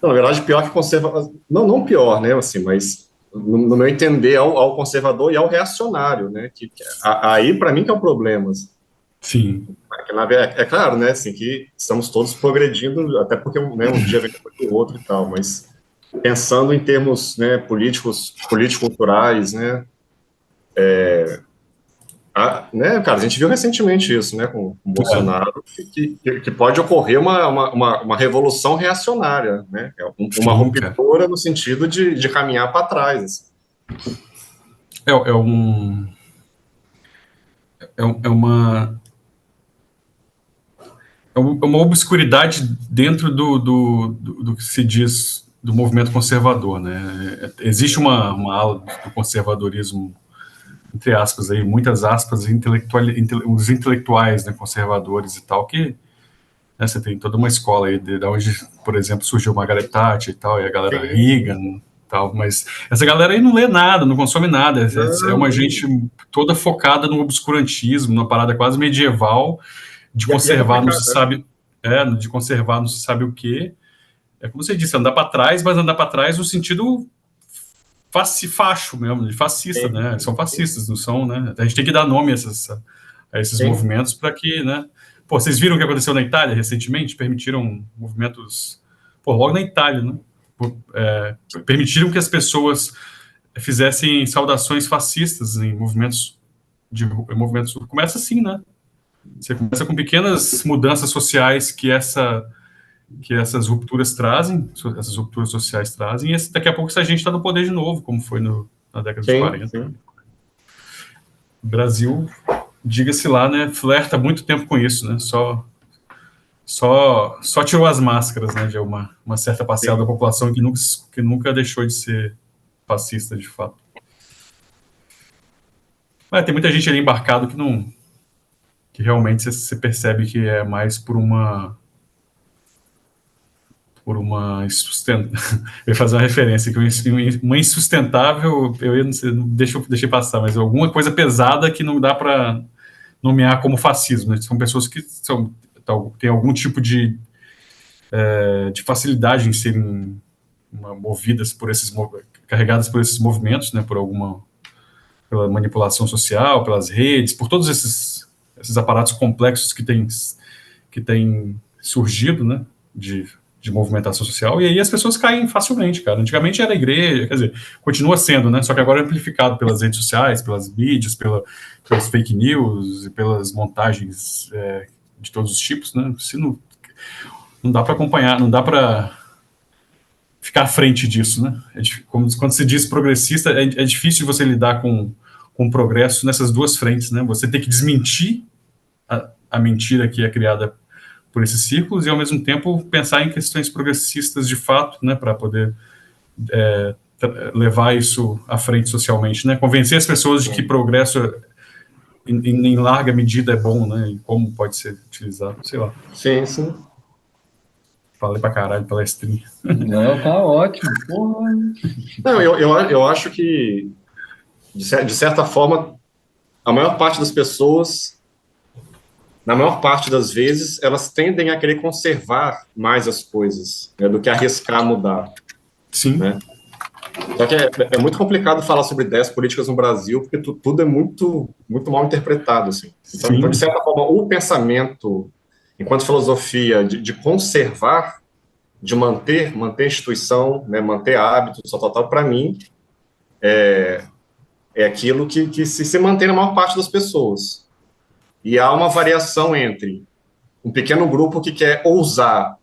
Não, na verdade, pior que conservador. Não, não pior, né? Assim, mas no meu entender, ao conservador e ao reacionário, né? Aí, para mim, que é o problema. Assim. Sim, É claro, né? Assim, que estamos todos progredindo, até porque né, um dia vem depois do outro e tal, mas pensando em termos né, político-culturais, né? Né, cara, a gente viu recentemente isso, né, com o é, Bolsonaro, que pode ocorrer uma revolução reacionária, né, uma sim, cara. ruptura no sentido de caminhar para trás. Assim. É um, é uma é uma obscuridade dentro do que se diz do movimento conservador, né? Existe uma ala do conservadorismo, entre aspas, aí, muitas aspas, os intelectuais né, conservadores e tal, que né, você tem toda uma escola aí, de onde, por exemplo, surgiu Margaret Thatcher e tal, e a galera Sim, sim. Reagan e tal, mas essa galera aí não lê nada, não consome nada, é Não, uma não. gente toda focada no obscurantismo, numa parada quase medieval, de E é conservar não se complicado, né? sabe, de conservar não se sabe o quê. É como você disse, andar para trás, mas andar para trás no sentido facho mesmo, de fascista, Sim, né? São sim, fascistas, não são, né? A gente tem que dar nome a esses sim. movimentos para que, né? Pô, vocês viram o que aconteceu na Itália recentemente? Permitiram movimentos, pô, logo na Itália, né? Permitiram que as pessoas fizessem saudações fascistas em movimentos. Começa assim, né? Você começa com pequenas mudanças sociais que essas rupturas trazem, essas rupturas sociais trazem, e daqui a pouco essa gente está no poder de novo, como foi na década de Sim, 40. sim. O Brasil, diga-se lá, né, flerta muito tempo com isso, né, só tirou as máscaras, né, de uma certa parcela da Sim. população que nunca deixou de ser fascista, de fato. Mas tem muita gente ali embarcado que não, que realmente você percebe que é mais por uma eu ia fazer uma referência que uma insustentável, eu ia, não sei, deixei passar, mas alguma coisa pesada que não dá para nomear como fascismo, né? São pessoas que têm algum tipo de facilidade em serem movidas carregadas por esses movimentos, né? Pela manipulação social, pelas redes, por todos esses aparatos complexos que têm surgido, né? De de movimentação social, e aí as pessoas caem facilmente, cara. Antigamente era a igreja, quer dizer, continua sendo, né? Só que agora é amplificado pelas redes sociais, pelas mídias, pelas fake news e pelas montagens de todos os tipos, né? Se não dá para acompanhar, não dá para ficar à frente disso, né? Quando se diz progressista, é difícil você lidar com o progresso nessas duas frentes, né? Você tem que desmentir a mentira que é criada por esses círculos e, ao mesmo tempo, pensar em questões progressistas de fato, né, para poder levar isso à frente socialmente, né? Convencer as pessoas de que Sim, progresso em larga medida é bom, né? E como pode ser utilizado, sei lá. sim. Sim. Falei pra caralho, palestrinha. Não, tá ótimo. Porra. Não, eu acho que, de certa forma, a maior parte das pessoas, na maior parte das vezes, elas tendem a querer conservar mais as coisas, né, do que arriscar mudar, Sim, né? Só que é muito complicado falar sobre ideias políticas no Brasil, porque tudo é muito mal interpretado, assim. Então, de sim, certa forma, o pensamento, enquanto filosofia, de conservar, de manter a instituição, né, manter hábitos, tal, para mim, é aquilo que se mantém na maior parte das pessoas. E há uma variação entre um pequeno grupo que quer ousar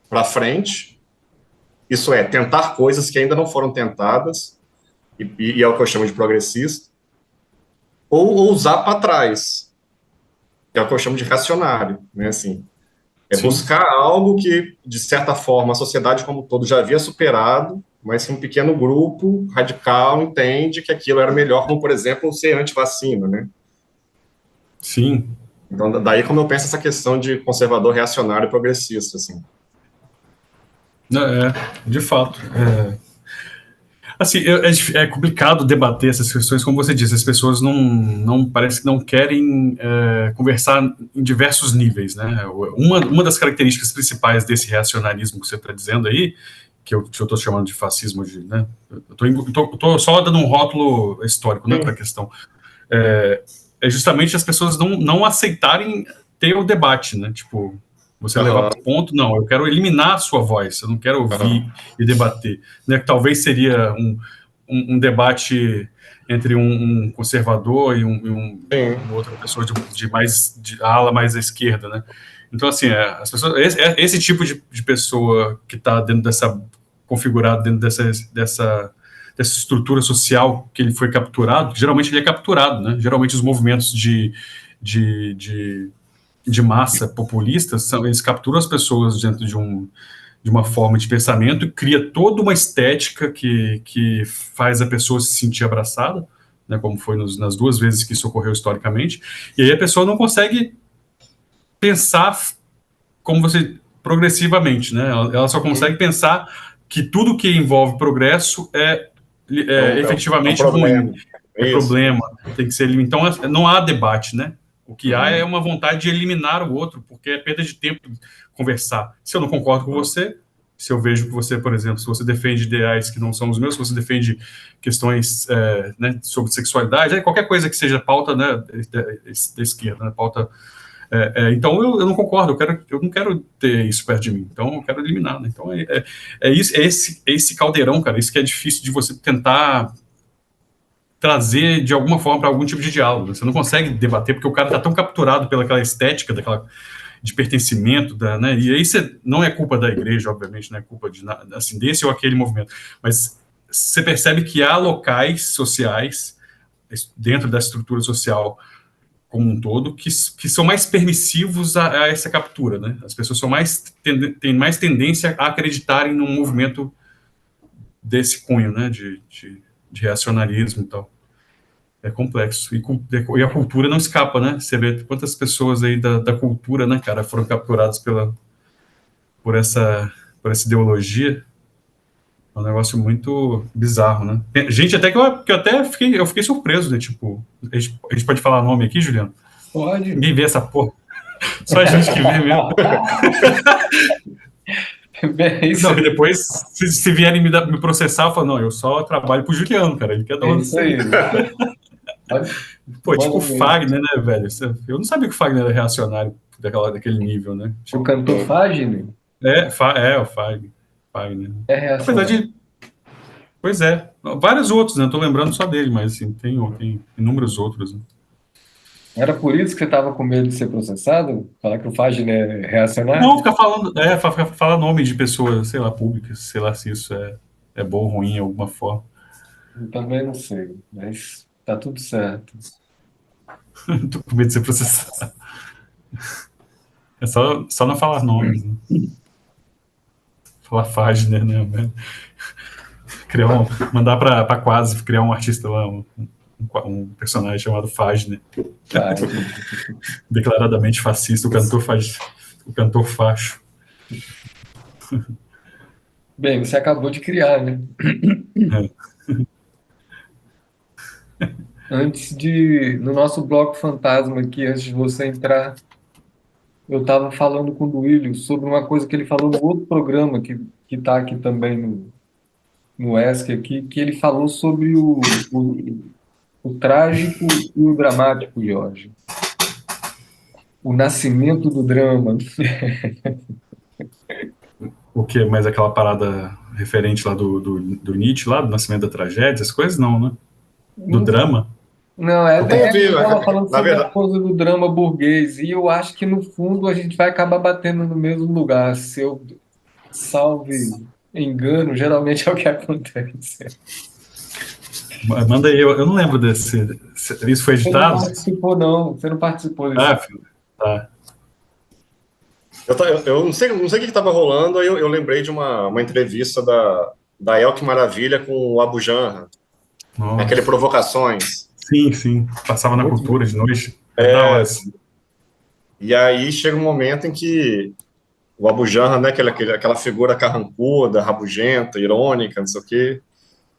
para frente, isso é, tentar coisas que ainda não foram tentadas, e é o que eu chamo de progressista, ou ousar para trás, que é o que eu chamo de reacionário, né? Assim, é sim. buscar algo que, de certa forma, a sociedade como um todo já havia superado, mas que um pequeno grupo radical entende que aquilo era melhor, como, por exemplo, ser anti-vacina, né? Sim, Então, daí como eu penso essa questão de conservador, reacionário e progressista, assim. de fato. Assim, é complicado debater essas questões, como você disse, as pessoas não parece que não querem conversar em diversos níveis, né? Uma das características principais desse reacionarismo que você está dizendo aí, que eu estou chamando de fascismo, né? Eu tô só dando um rótulo histórico, né, para a questão. É justamente as pessoas não aceitarem ter o debate, né? Tipo, você levar para o ponto, não, eu quero eliminar a sua voz, eu não quero ouvir e debater. Né? Talvez seria um debate entre um conservador e uma outra pessoa de ala mais à esquerda, né? Então, assim, as pessoas, esse tipo de pessoa que está dentro configurado dentro dessa estrutura social que ele foi capturado, geralmente ele é capturado, né? Geralmente os movimentos de massa populistas, eles capturam as pessoas dentro de uma forma de pensamento e cria toda uma estética que faz a pessoa se sentir abraçada, né, como foi nas 2 vezes que isso ocorreu historicamente, e aí a pessoa não consegue pensar como você progressivamente, né? Ela só consegue pensar que tudo que envolve progresso é efetivamente ruim, é problema, tem que ser eliminado. Então não há debate, né? O que há é uma vontade de eliminar o outro, porque é perda de tempo conversar. Se eu não concordo com você, se eu vejo que você, por exemplo, se você defende ideais que não são os meus, se você defende questões né, sobre sexualidade, qualquer coisa que seja pauta, né, da esquerda, né, pauta. Então eu não concordo, eu não quero ter isso perto de mim, então eu quero eliminar. Né? Então esse caldeirão, cara, isso que é difícil de você tentar trazer de alguma forma para algum tipo de diálogo. Você não consegue debater porque o cara está tão capturado pelaquela estética de pertencimento, né? E aí não é culpa da igreja, obviamente, não é culpa assim, desse ou aquele movimento, mas você percebe que há locais sociais dentro da estrutura social como um todo que são mais permissivos a essa captura, né? As pessoas têm mais tendência a acreditarem num movimento desse cunho, né? De reacionarismo e tal. É complexo. E a cultura não escapa, né? Você vê quantas pessoas aí da cultura, né, cara, foram capturadas por essa ideologia. É um negócio muito bizarro, né? Gente, até que eu até fiquei surpreso, né? Tipo, a gente pode falar nome aqui, Juliano? Pode. Ninguém vê essa porra. Só a gente que vê mesmo. Não, que depois, se vierem me processar, eu falo, não, eu só trabalho pro Juliano, cara. Ele quer dar isso aí. Pô, tipo o Fagner, né, velho? Eu não sabia que o Fagner era reacionário daquele nível, né? Tipo, o cantor Fagner? O Fagner. É reacionário. Apesar de... Pois é. Vários outros, né? Não tô lembrando só dele, mas assim, tem inúmeros outros. Né? Era por isso que você estava com medo de ser processado? Falar que o Fagner é reacionário? Não, ficar falando, falar nome de pessoas, sei lá, públicas, sei lá se isso é bom ou ruim de alguma forma. Eu também não sei, mas tá tudo certo. Tô com medo de ser processado. É só não falar nomes, né? Falar Fagner, né? Mandar pra Quase criar um artista lá, um personagem chamado Fagner. Declaradamente fascista, o cantor facho. Bem, você acabou de criar, né? No nosso bloco fantasma aqui, antes de você entrar, eu estava falando com o Duílio sobre uma coisa que ele falou no outro programa, que está aqui também no ESC, aqui, que ele falou sobre o trágico e o dramático, Jorge. O nascimento do drama. O que? Mais aquela parada referente lá do Nietzsche, lá, do nascimento da tragédia, essas coisas não, né? Do drama? Não, estava falando sobre a coisa do drama burguês, e eu acho que, no fundo, a gente vai acabar batendo no mesmo lugar. Se eu salve engano, geralmente é o que acontece. Manda aí, eu não lembro desse. Isso foi editado? Você não participou desse. Filho, tá. Eu não sei o que estava rolando, aí eu lembrei de uma entrevista da Elke Maravilha com o Abu Janra, aquele Provocações. Sim, passava na cultura de noite. E aí chega um momento em que o Abu Janra, né, aquela figura carrancuda, rabugenta, irônica, não sei o quê,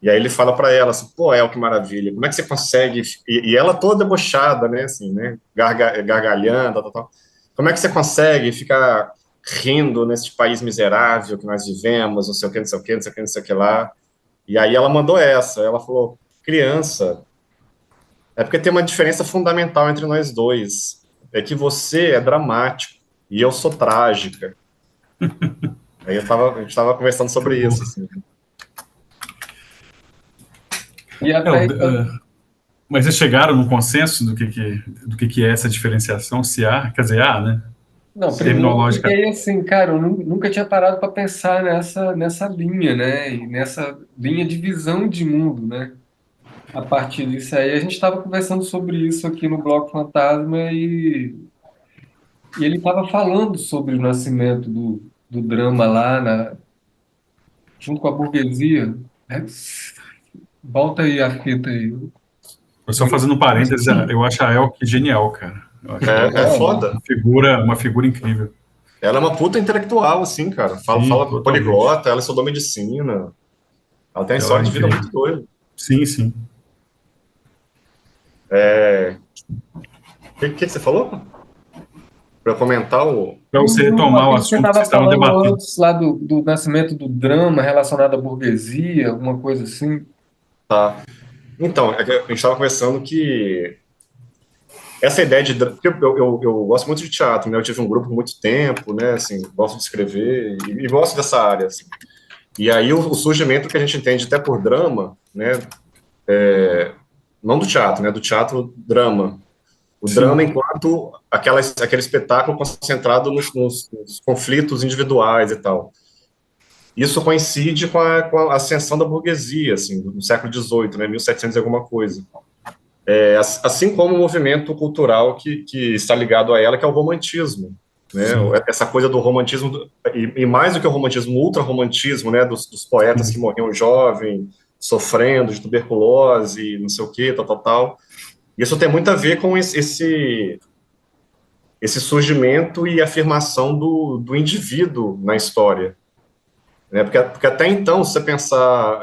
e aí ele fala para ela assim, pô, El, que maravilha, como é que você consegue... E ela toda debochada, né, assim, né, gargalhando, tal. Como é que você consegue ficar rindo nesse país miserável que nós vivemos, não sei o que, não sei o que, não sei o que, não sei o que lá. E aí ela mandou ela falou, criança, é porque tem uma diferença fundamental entre nós dois, é que você é dramático e eu sou trágica. Aí a gente tava conversando sobre isso, assim. E até Mas vocês chegaram num consenso do que é essa diferenciação, se há, quer dizer, há, né? não, primeiro eu Terminológica. fiquei assim, cara, eu nunca tinha parado para pensar nessa linha, né? E nessa linha de visão de mundo, né? A partir disso aí, a gente estava conversando sobre isso aqui no Bloco Fantasma e ele estava falando sobre o nascimento do drama lá, junto com a burguesia. Né? Volta aí a fita aí. Eu só fazendo um parênteses, eu acho a Elke genial, cara. Eu acho É foda. uma figura incrível. Ela é uma puta intelectual, assim, cara. Sim, Fala totalmente. poliglota, ela estudou medicina. Ela tem uma história de vida muito doida. Sim, sim. O que você falou? Para eu comentar Para você retomar o Aquilo que você assunto que estava vocês estavam falando debatendo. antes lá do nascimento do drama relacionado à burguesia, alguma coisa assim. Tá. Então, é que a gente estava conversando que essa ideia de... Porque eu gosto muito de teatro, né? Eu tive um grupo por muito tempo, né? Assim, gosto de escrever e gosto dessa área, assim. E aí o surgimento que a gente entende até por drama, né? Não do teatro, né? Do teatro, drama. O Sim. drama enquanto aquele espetáculo concentrado nos conflitos individuais e tal. Isso coincide com a ascensão da burguesia, assim, no século XVIII, né, 1700 e alguma coisa. Assim como o movimento cultural que está ligado a ela, que é o romantismo. Né, essa coisa do romantismo, e mais do que o romantismo, o ultra-romantismo, né, dos poetas que morriam jovem, sofrendo de tuberculose, não sei o quê, tal. Isso tem muito a ver com esse surgimento e afirmação do indivíduo na história. Né? Porque até então, se você pensar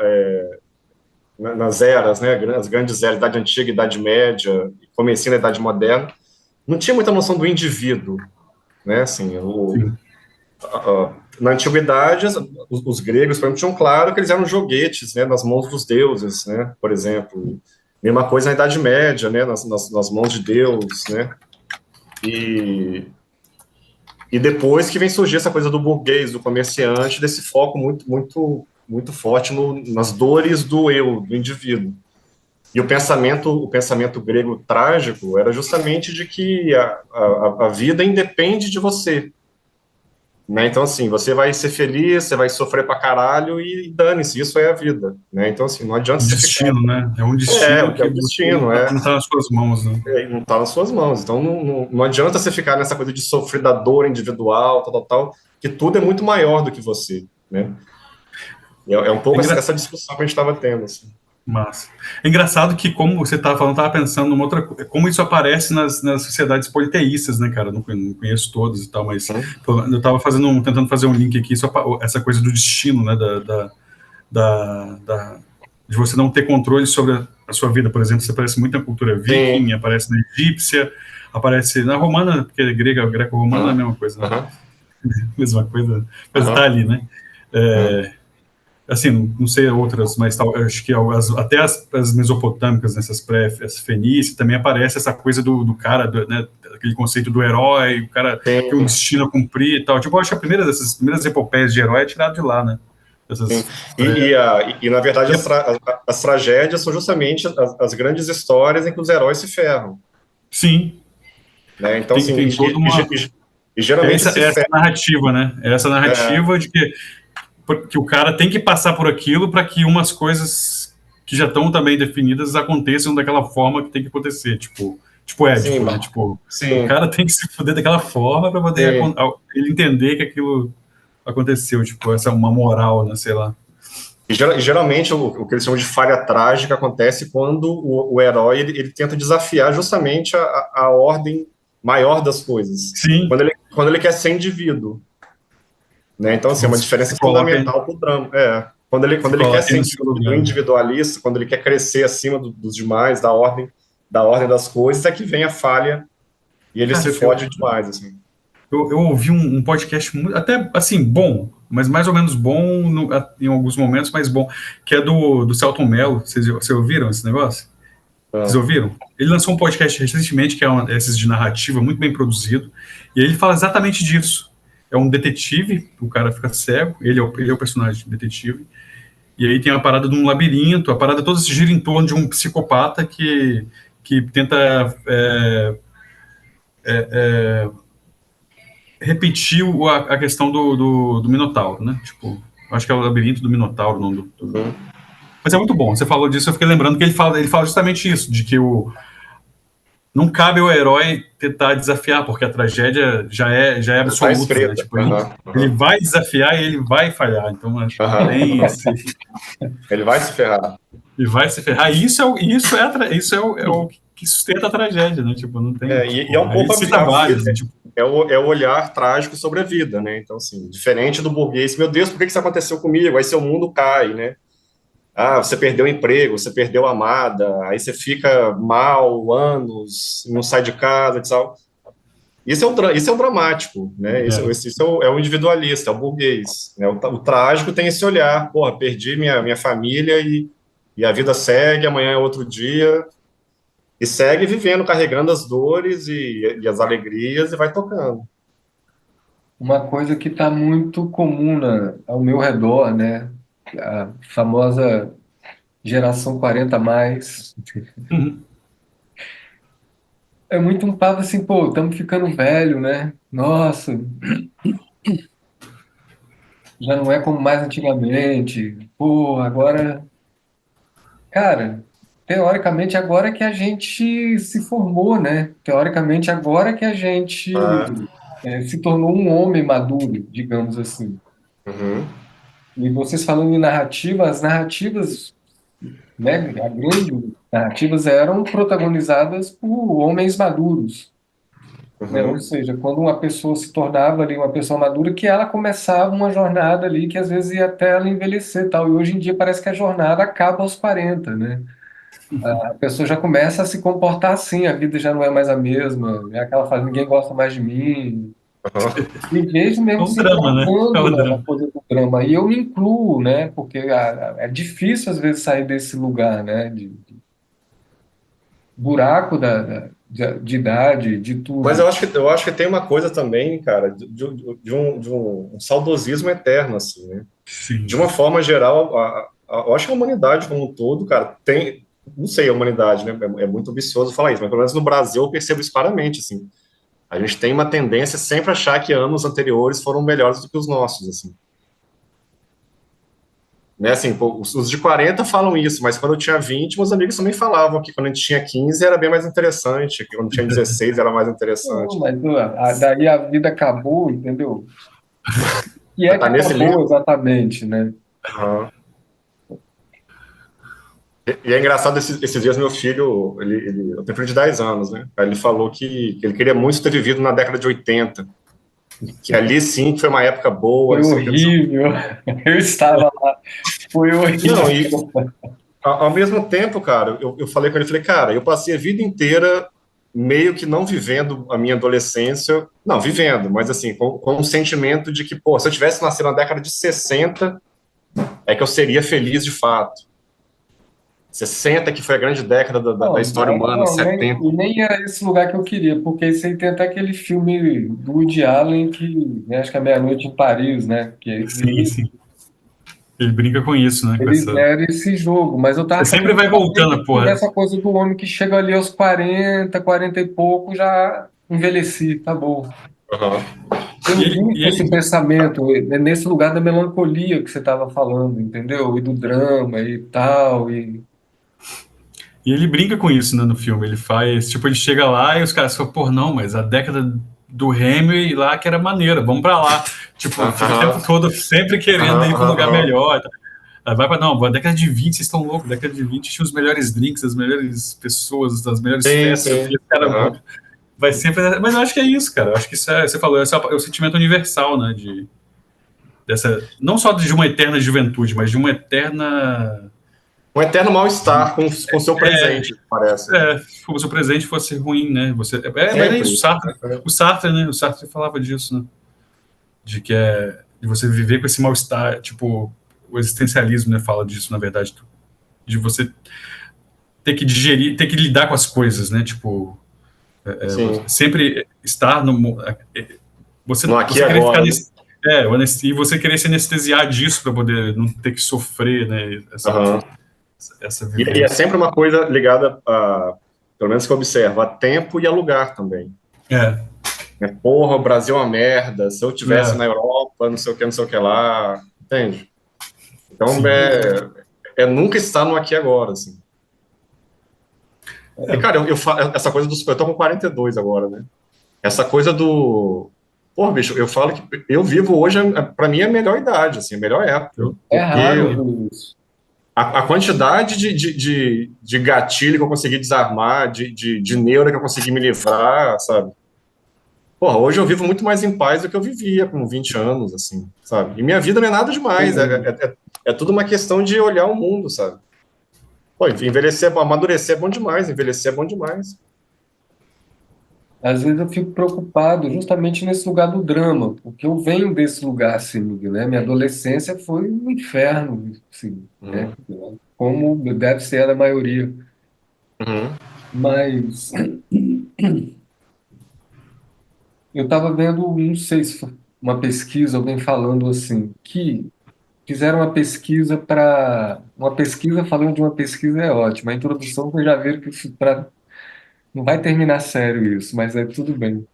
nas eras, né, as grandes eras, Idade Antiga, Idade Média, comecinho da Idade Moderna, não tinha muita noção do indivíduo. Né? Assim, na Antiguidade, os gregos, por exemplo, tinham claro que eles eram joguetes, né, nas mãos dos deuses, né, por exemplo. Mesma coisa na Idade Média, né, nas mãos de Deus, né, e depois que vem surgir essa coisa do burguês, do comerciante, desse foco muito forte nas dores do eu, do indivíduo. E o pensamento grego trágico era justamente de que a vida independe de você. Né? Então, assim, você vai ser feliz, você vai sofrer pra caralho e dane-se, isso é a vida. Né? Então, assim, não adianta você Destino, ficar... né? É um destino É o destino, não está nas suas mãos, né? Não está nas suas mãos. Então, não adianta você ficar nessa coisa de sofrer da dor individual, tal, que tudo é muito maior do que você, né? É um pouco essa discussão que a gente estava tendo, assim. Massa. É engraçado que, como você estava falando, estava pensando numa outra coisa, como isso aparece nas sociedades politeístas, né, cara? Eu não conheço todas e tal, mas eu estava tentando fazer um link aqui, essa coisa do destino, né, de você não ter controle sobre a sua vida, por exemplo. Isso aparece muito na cultura viking, aparece na egípcia, aparece na romana, porque é greco-romana é a mesma coisa, né? Mesma coisa, mas tá ali, né? Assim, não sei outras, mas acho que até as mesopotâmicas, nessas pré-fenícias, também aparece essa coisa do cara, né, aquele conceito do herói, o cara tem um destino a cumprir e tal. Tipo, eu acho que essas primeiras epopeias de herói é tirado de lá, né? E, na verdade, as tragédias são justamente as grandes histórias em que os heróis se ferram. Sim. Né? Então, assim, tem toda uma... e geralmente essa narrativa, né? Essa narrativa de que o cara tem que passar por aquilo para que umas coisas que já estão também definidas aconteçam daquela forma que tem que acontecer, tipo Édipo, né? Tipo, o cara tem que se fuder daquela forma para poder ele entender que aquilo aconteceu, tipo, essa é uma moral, né, sei lá. E geralmente o que eles chamam de falha trágica acontece quando o herói ele tenta desafiar justamente a ordem maior das coisas. Sim. Quando ele quer ser indivíduo. Né? Então, assim, é uma diferença fundamental para o drama. Quando ele quer ser individualista, quando ele quer crescer acima dos demais, da ordem das coisas, é que vem a falha e ele se fode demais, assim. Eu ouvi um podcast até, assim, bom, mas mais ou menos bom em alguns momentos, mas bom, que é do Selton Mello. Vocês ouviram esse negócio? Vocês Ah, ouviram? Ele lançou um podcast recentemente, que é esses de narrativa, muito bem produzido, e ele fala exatamente disso. É um detetive, o cara fica cego, ele é o personagem detetive, e aí tem a parada de um labirinto, a parada toda se gira em torno de um psicopata que tenta repetir a questão do Minotauro, né? Tipo, acho que é o labirinto do Minotauro, não uhum. Mas é muito bom. Você falou disso, eu fiquei lembrando que ele fala justamente isso, de que não cabe ao herói tentar desafiar, porque a tragédia já é Já tá absoluta, né? escrita. Tipo, Aham, ele aham, vai desafiar e ele vai falhar. Então, aham. tem esse. Ele vai se ferrar. E vai se ferrar. E isso é o que sustenta a tragédia, né? Tipo, não tem. E é Tipo, um aí pouco cita a vários, vida, né? Tipo, é o olhar trágico sobre a vida, né? Então, assim, diferente do burguês, meu Deus, por que isso aconteceu comigo? Aí seu mundo cai, né? Ah, você perdeu o emprego, você perdeu a amada, aí você fica mal anos, não sai de casa e tal. Isso é o dramático, né? é. Isso é o individualista, é o burguês. Né? O trágico tem esse olhar, porra, perdi minha família e a vida segue, amanhã é outro dia, e segue vivendo, carregando as dores e as alegrias e vai tocando. Uma coisa que está muito comum ao meu redor, né? A famosa geração 40 mais. Uhum. É muito um papo assim, pô, estamos ficando velho, né? Nossa, já não é como mais antigamente. Pô, agora, cara, teoricamente agora que a gente se formou, né? Teoricamente agora que a gente Ah, se tornou um homem maduro, digamos assim. uhum, E vocês falando em narrativa, as narrativas, né, a grande narrativas eram protagonizadas por homens maduros, né? Ou uhum. seja, quando uma pessoa se tornava ali uma pessoa madura, que ela começava uma jornada ali que às vezes ia até ela envelhecer, e tal. E hoje em dia parece que a jornada acaba aos 40, né? A pessoa já começa a se comportar assim, a vida já não é mais a mesma, é aquela fase, ninguém gosta mais de mim. Uhum. Me vejo É mesmo o se drama, né? É enquadrando o na drama. coisa do drama. E eu me incluo, né? Porque é difícil às vezes sair desse lugar, né? De buraco de idade, de Mas tudo. eu acho que tem uma coisa também, cara, de um saudosismo eterno, assim, né? De uma Sim. forma geral, eu acho que a humanidade como um todo, cara, tem, não sei, a humanidade, né? É muito ambicioso falar isso, mas pelo menos no Brasil eu percebo isso claramente, assim. A gente tem uma tendência sempre a achar que anos anteriores foram melhores do que os nossos, assim. Né, assim, pô, os de 40 falam isso, mas quando eu tinha 20, meus amigos também falavam que quando a gente tinha 15 era bem mais interessante, que quando tinha 16 era mais Não, interessante. mas daí a vida acabou, entendeu? E é que Tá nesse acabou livro. exatamente, né? Aham. E é engraçado, esses dias meu filho, eu tenho filho de 10 anos, né? Aí ele falou que ele queria muito ter vivido na década de 80, que ali sim foi uma época boa, Foi não sei o que, não sei o que. horrível. Eu estava lá, foi Não, horrível. e ao mesmo tempo, cara, eu falei com ele, falei, cara, eu passei a vida inteira meio que não vivendo a minha adolescência, não, vivendo, mas assim, com um sentimento de que, pô, se eu tivesse nascido na década de 60, é que eu seria feliz de fato. 60 que foi a grande década da Não, história humana, não, 70. nem era esse lugar que eu queria, porque isso aí tem até aquele filme do Woody Allen que, né, acho que é Meia-Noite em Paris, né? Que Sim, sim. Ele brinca com isso, né? Com eles essa. deram esse jogo, mas eu Você tava sempre falando vai voltando, exatamente porra. dessa coisa do homem que chega ali aos 40, 40 e pouco, já envelheci, acabou. Aham. Eu E não ele, vim e com esse ele, pensamento, nesse lugar da melancolia que você estava falando, entendeu? E do drama e tal, e e ele brinca com isso, né, no filme. Ele faz, tipo, ele chega lá e os caras falam, pô, não, mas a década do Hemingway lá que era maneira, vamos pra lá. Tipo, fica o tempo Aham. todo sempre querendo Aham. ir pra um lugar Aham. melhor. Aí vai pra, não, a década de 20 vocês estão loucos, década de 20 tinha os melhores drinks, as melhores pessoas, as melhores Sim, festas, sim. e os caras vão. Aham. Vai sempre. Mas eu acho que é isso, cara. Eu acho que isso você falou, esse é o sentimento universal, né? Não só de uma eterna juventude, mas de uma eterna Um eterno mal-estar com o seu presente, parece. Se o seu presente fosse ruim, né? Mas é isso, o Sartre, né? O Sartre falava disso, né? De que de você viver com esse mal-estar, tipo, o existencialismo, né? Fala disso, na verdade, de você ter que digerir, ter que lidar com as coisas, né? Tipo, sempre estar no aqui você querer agora, ficar e você querer se anestesiar disso para poder não ter que sofrer, né? Essa vivência. E é sempre uma coisa ligada a, pelo menos que eu observo, a tempo e a lugar também. Porra, o Brasil é uma merda. Se eu tivesse na Europa, não sei o que lá, entende? Então nunca estar no aqui e agora, assim. E, cara, essa coisa eu tô com 42 agora, né? Essa coisa do... Pô, bicho, eu falo que eu vivo hoje, pra mim, é a melhor idade, assim, a melhor época. É raro isso. A quantidade de gatilho que eu consegui desarmar, de neura que eu consegui me livrar, sabe? Porra, hoje eu vivo muito mais em paz do que eu vivia com 20 anos, assim, sabe? E minha vida não é nada demais, é tudo uma questão de olhar o mundo, sabe? Pô, envelhecer, amadurecer é bom demais, envelhecer é bom demais. Às vezes eu fico preocupado justamente nesse lugar do drama, porque eu venho desse lugar, assim, né? Minha adolescência foi um inferno, assim, né? Como deve ser a da maioria. Mas eu estava vendo, não sei se foi uma pesquisa, alguém falando assim, que fizeram uma pesquisa falando de uma pesquisa é ótima. A introdução vocês já viram que não vai terminar sério isso, mas é tudo bem.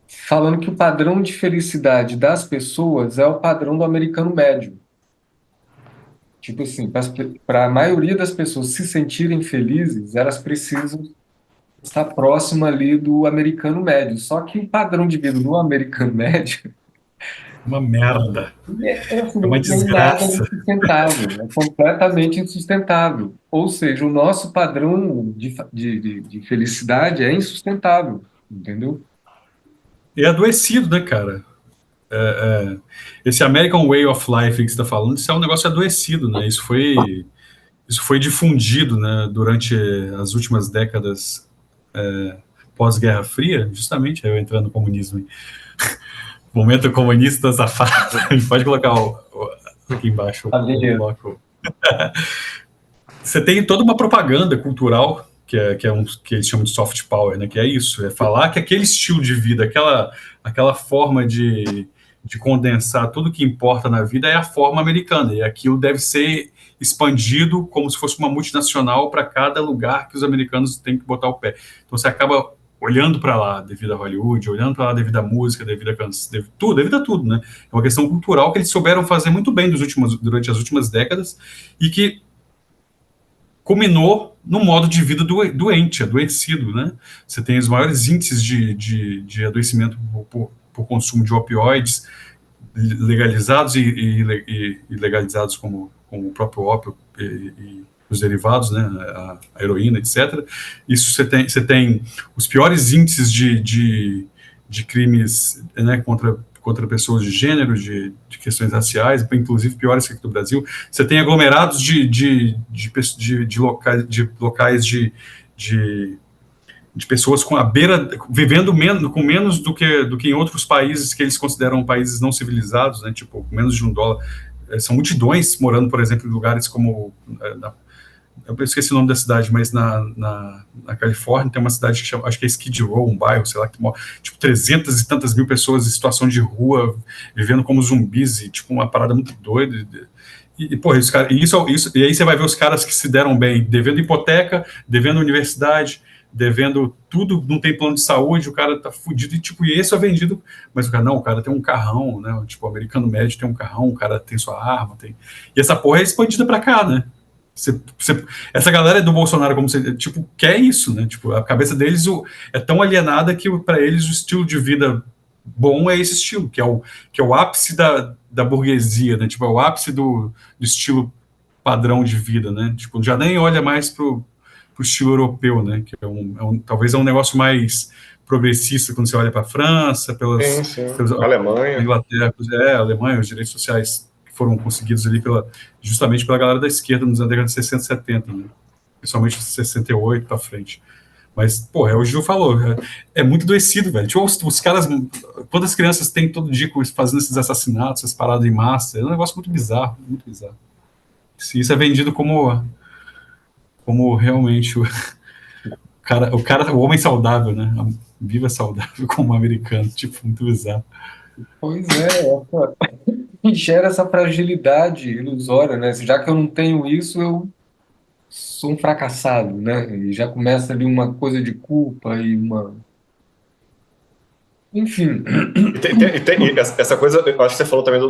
Falando que o padrão de felicidade das pessoas é o padrão do americano médio. Tipo assim, para a maioria das pessoas se sentirem felizes, elas precisam estar próxima ali do americano médio. Só que o padrão de vida do americano médio uma merda. É uma desgraça. Nada insustentável, é completamente insustentável. Ou seja, o nosso padrão de felicidade é insustentável, entendeu? É adoecido, né, cara? Esse American Way of Life que você está falando, isso é um negócio adoecido, né? Isso foi difundido, né, durante as últimas décadas pós-Guerra Fria, justamente, eu entrando no comunismo. Momento comunista safado. A gente pode colocar aqui embaixo o bloco. Você tem toda uma propaganda cultural que eles chamam de soft power, né? Que é isso, é falar que aquele estilo de vida, aquela forma de condensar tudo que importa na vida é a forma americana, e aquilo deve ser expandido como se fosse uma multinacional para cada lugar que os americanos têm que botar o pé. Então você acaba olhando para lá devido a Hollywood, olhando para lá devido à música, devido a tudo, né? É uma questão cultural que eles souberam fazer muito bem durante as últimas décadas e que culminou no modo de vida doente, adoecido, né? Você tem os maiores índices de adoecimento por consumo de opioides legalizados e legalizados como o próprio ópio e os derivados, né, a heroína, etc. Isso você tem os piores índices de crimes, né, contra pessoas de gênero, de questões raciais, inclusive piores que aqui do Brasil. Você tem aglomerados de locais de pessoas com a beira, vivendo com menos do que em outros países que eles consideram países não civilizados, né, tipo, com menos de $1. São multidões morando, por exemplo, em lugares como... eu esqueci o nome da cidade, mas na Califórnia tem uma cidade que chama, acho que é Skid Row, um bairro, sei lá, que mora, tipo, 300 e tantas mil pessoas em situação de rua, vivendo como zumbis, e tipo, uma parada muito doida. Porra, e aí você vai ver os caras que se deram bem, devendo hipoteca, devendo universidade, devendo tudo, não tem plano de saúde, o cara tá fudido, e esse é vendido, mas o cara tem um carrão, né, tipo, o americano médio tem um carrão, o cara tem sua arma, e essa porra é expandida pra cá, né? Essa galera do Bolsonaro, como você, tipo, quer isso, né? Tipo, a cabeça deles é tão alienada que para eles o estilo de vida bom é esse estilo, que é o ápice da burguesia, né? Tipo, é o ápice do estilo padrão de vida, né? Tipo, já nem olha mais pro estilo europeu, né? Que talvez é um negócio mais progressista quando você olha para a França, pelas Alemanha, Inglaterra, Alemanha, os direitos sociais foram conseguidos ali justamente pela galera da esquerda nos anos de 60 e 70, né? Principalmente de 68 para frente. Mas, pô, é o Gil falou, é muito adoecido, velho. Tipo, os caras, quantas crianças tem todo dia fazendo esses assassinatos, essas paradas em massa? É um negócio muito bizarro, muito bizarro. Isso é vendido como realmente o homem saudável, né? Viva saudável como americano, tipo, muito bizarro. Pois é, gera essa fragilidade ilusória, né? Já que eu não tenho isso, eu sou um fracassado, né? E já começa ali uma coisa de culpa e uma... Enfim, E essa coisa, eu acho que você falou também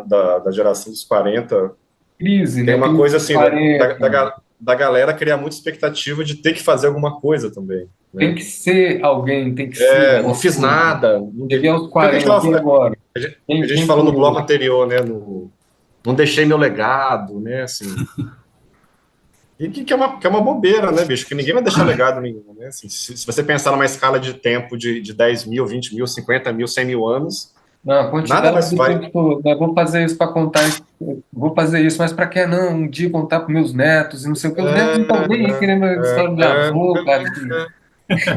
da geração dos 40. crise, Tem né? uma Crise coisa dos assim, da, da, 40. da, da galera criar muita expectativa de ter que fazer alguma coisa também, Tem né? que ser alguém, tem que ser Não alguma fiz coisa. nada. Cheguei aos Foi o que a gente 40, e agora? a gente Quem falou sou no bloco eu? anterior, né? Não deixei meu legado, né? Assim, e que é uma bobeira, né, bicho? Que ninguém vai deixar legado nenhum, né? Assim, se você pensar numa escala de tempo de 10 mil, 20 mil, 50 mil, 100 mil anos, Não, a nada quantidade vai, de vai. pessoas, né? Vou fazer isso para contar, vou fazer isso, mas para que não? Um dia contar para meus netos e não sei o que. Os netos não estão nem aí querendo história de avô, cara.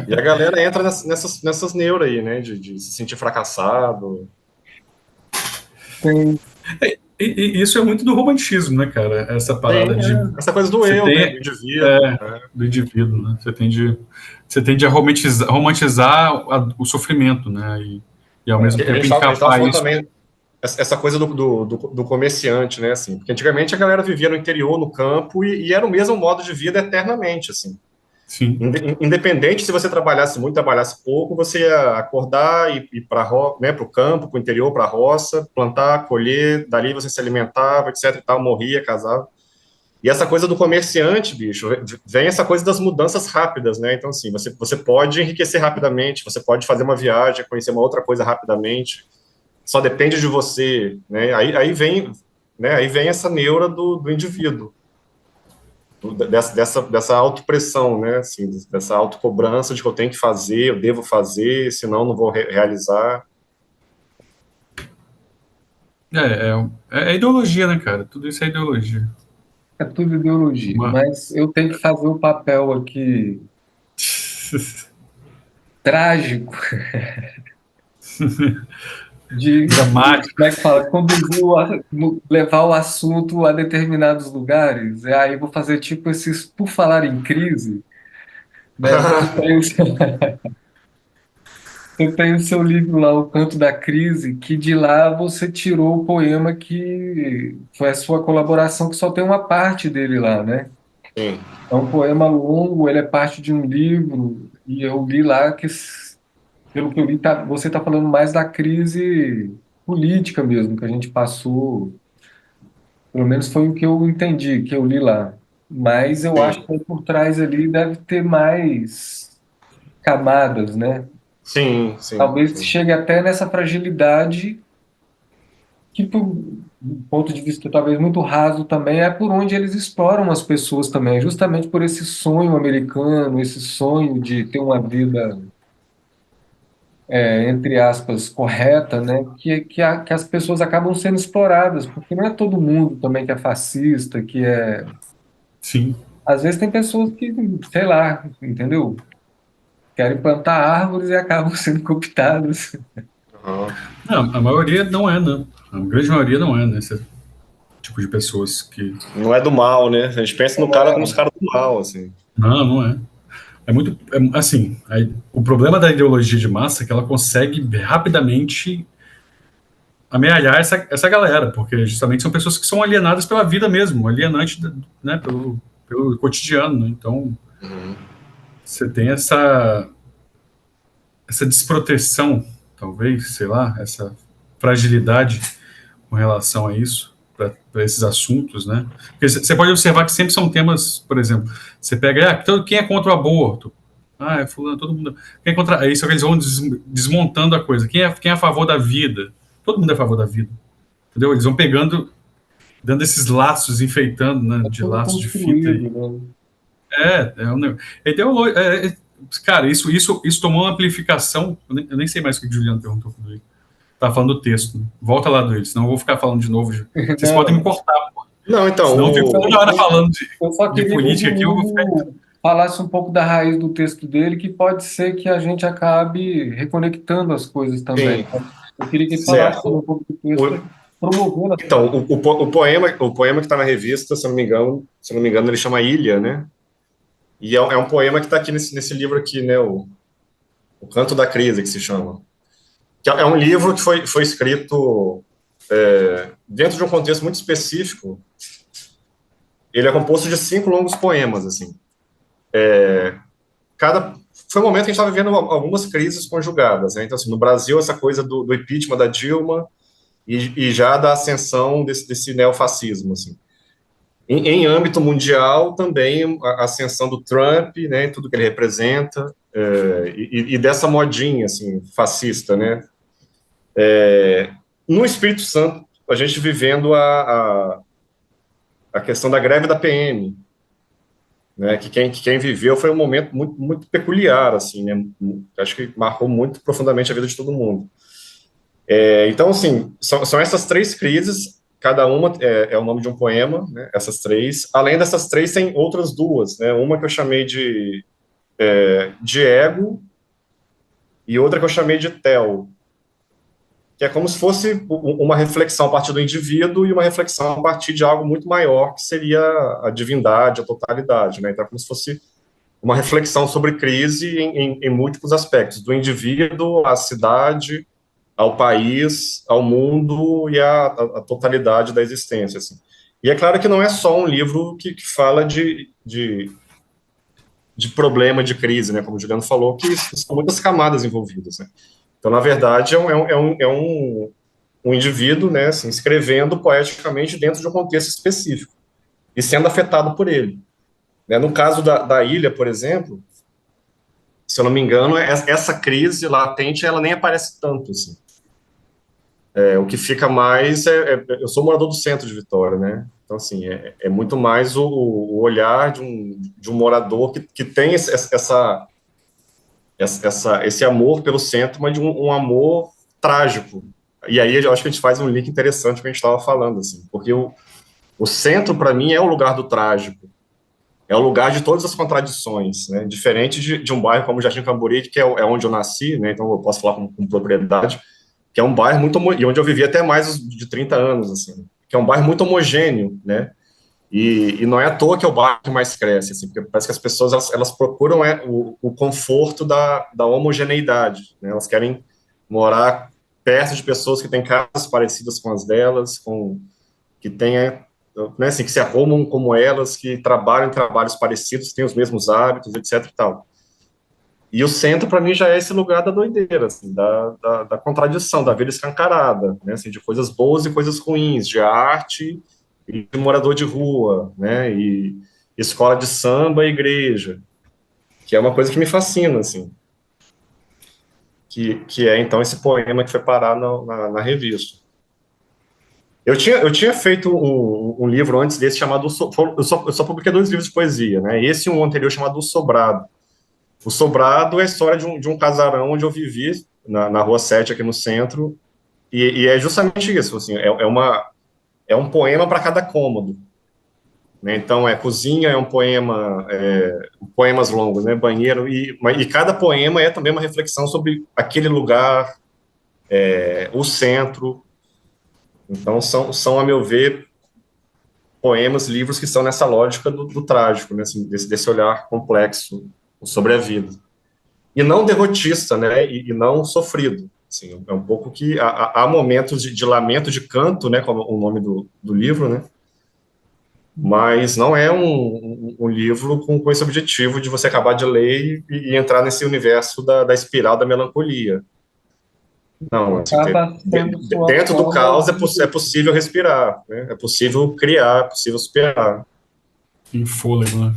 E a galera entra nessas neuras aí, né? De se sentir fracassado. Tem, E isso é muito do romantismo, né, cara? Essa parada Tem, de essa coisa do você eu, né? Do tem indivíduo. do indivíduo, né? Você tende a romantizar o sofrimento, né? E ao mesmo A tempo gente tava encapar falando isso. também essa coisa do comerciante, né? Assim, porque antigamente a galera vivia no interior, no campo, e era o mesmo modo de vida eternamente, assim. Sim, Independente se você trabalhasse muito, trabalhasse pouco, você ia acordar e ir para né, o campo, para o interior, para a roça, plantar, colher, dali você se alimentava, etc e tal, morria, casava. E essa coisa do comerciante, bicho, vem essa coisa das mudanças rápidas, né? Então, assim, você pode enriquecer rapidamente, você pode fazer uma viagem, conhecer uma outra coisa rapidamente, só depende de você, né? Aí vem essa neura do indivíduo, dessa autopressão, né? Assim, dessa autocobrança de que eu tenho que fazer, eu devo fazer, senão não vou realizar. é ideologia, né, cara? Tudo isso é ideologia. é tudo ideologia, Uma... mas eu tenho que fazer o papel aqui trágico Dramático. como é que fala, conduzir, levar o assunto a determinados lugares. E aí eu vou fazer tipo esses, por falar em crise, né? Você tem o seu livro lá, O Canto da Crise, que de lá você tirou o poema que foi a sua colaboração, que só tem uma parte dele lá, né? Sim, É um poema longo, ele é parte de um livro, e eu li lá que, pelo que eu li, você está falando mais da crise política mesmo, que a gente passou, pelo menos foi o que eu entendi, que eu li lá. Mas eu acho sim, que por trás ali deve ter mais camadas, né? sim, sim, Talvez sim. chegue até nessa fragilidade que, do ponto de vista talvez muito raso também, é por onde eles exploram as pessoas também, justamente por esse sonho americano, esse sonho de ter uma vida, entre aspas, correta, né? Que as pessoas acabam sendo exploradas, porque não é todo mundo também que é fascista, que é... Sim. Às vezes tem pessoas que, sei lá, entendeu? Querem plantar árvores e acabam sendo cooptadas. Aham. Não, a maioria não é, né? A grande maioria não é, né? Esse tipo de pessoas que. Não é do mal, né? A gente pensa no cara como os caras do mal, assim. Não, não é. É muito. Assim, o problema da ideologia de massa é que ela consegue rapidamente amealhar essa galera, porque justamente são pessoas que são alienadas pela vida mesmo, alienante, né, pelo cotidiano, né? Então, Uhum. você tem essa desproteção, talvez, sei lá, essa fragilidade com relação a isso, para esses assuntos, né? Porque você pode observar que sempre são temas, por exemplo, você pega, quem é contra o aborto? Ah, é fulano, todo mundo. Quem é contra. Aí só que eles vão desmontando a coisa. Quem é a favor da vida? Todo mundo é a favor da vida. Entendeu? Eles vão pegando, dando esses laços, enfeitando, né, É de tudo laços de fita. construído, né? Cara, isso tomou uma amplificação. Eu nem sei mais o que o Juliano perguntou comigo. Tá falando do texto. Volta lá dele, senão eu vou ficar falando de novo. Vocês podem me cortar, Não, então, senão eu fico toda hora falando Eu só de queria que o política aqui. Eu vou ficar... Murilo falasse um pouco da raiz do texto dele, que pode ser que a gente acabe reconectando as coisas também. sim, Eu queria que ele falasse certo. um pouco do texto, promovendo as Então, o poema que está na revista, se eu não me engano, ele chama Ilha, né? E é um poema que está aqui nesse livro aqui, né? O Canto da Crise, que se chama. Que é um livro que foi escrito dentro de um contexto muito específico. Ele é composto de 5 longos poemas, assim. Foi um momento que a gente estava vivendo algumas crises conjugadas, né? Então, assim, no Brasil, essa coisa do impeachment da Dilma e já da ascensão desse neofascismo, assim. Em âmbito mundial, também a ascensão do Trump, né, tudo que ele representa, e dessa modinha, assim, fascista, né. No Espírito Santo, a gente vivendo a questão da greve da PM, né, que quem viveu foi um momento muito, muito peculiar, assim, né, acho que marcou muito profundamente a vida de todo mundo. Então, assim, são essas 3 crises, cada uma é o nome de um poema, né, essas 3. Além dessas 3, tem outras 2, né, uma que eu chamei de ego e outra que eu chamei de tel, que é como se fosse uma reflexão a partir do indivíduo e uma reflexão a partir de algo muito maior, que seria a divindade, a totalidade, né, então é como se fosse uma reflexão sobre crise em múltiplos aspectos, do indivíduo à cidade, ao país, ao mundo e à totalidade da existência. Assim. E é claro que não é só um livro que fala de problema, de crise, né? Como o Juliano falou, que são muitas camadas envolvidas. Né? Então, na verdade, um indivíduo, né, assim, escrevendo poeticamente dentro de um contexto específico e sendo afetado por ele. Né? No caso da ilha, por exemplo, se eu não me engano, essa crise latente ela nem aparece tanto. Assim. O que fica mais eu sou morador do centro de Vitória, né? Então, assim, é muito mais o olhar de um morador que tem esse amor pelo centro, mas de um amor trágico. E aí eu acho que a gente faz um link interessante com o que a gente estava falando, assim, porque o centro, para mim, é o lugar do trágico, é o lugar de todas as contradições, né? Diferente de um bairro como Jardim Camburi, que é onde eu nasci, né? Então eu posso falar com propriedade, que é um bairro muito e onde eu vivi até mais de 30 anos, assim, que é um bairro muito homogêneo, né? E não é à toa que é o bairro que mais cresce, assim, porque parece que as pessoas elas procuram o conforto da homogeneidade, né? Elas querem morar perto de pessoas que têm casas parecidas com as delas, que tenha, né, assim, que se arrumam como elas, que trabalham em trabalhos parecidos, têm os mesmos hábitos, etc. E tal. E o centro, para mim, já é esse lugar da doideira, assim, da contradição, da vida escancarada, né, assim, de coisas boas e coisas ruins, de arte e de morador de rua, né, e escola de samba e igreja, que é uma coisa que me fascina, assim, que é, então, esse poema que foi parar na revista. Eu tinha feito um livro antes desse chamado... Eu só publiquei 2 livros de poesia, né, esse e um anterior chamado O Sobrado. O Sobrado é a história de um casarão onde eu vivi, na Rua 7, aqui no centro, e é justamente isso, assim, é um poema para cada cômodo. Né? Então, cozinha é um poema, poemas longos, né? Banheiro, e cada poema é também uma reflexão sobre aquele lugar, o centro. Então, são, a meu ver, poemas, livros que estão nessa lógica do trágico, né? Assim, desse olhar complexo sobre a vida. E não derrotista, né, e não sofrido. Assim, é um pouco que há momentos de lamento, de canto, né, como o nome do livro, né, mas não é um livro com esse objetivo de você acabar de ler e entrar nesse universo da espiral da melancolia. Não, assim, acaba sendo sua dentro do forma caos de... é possível respirar, né, é possível criar, é possível superar. Em fôlego, né?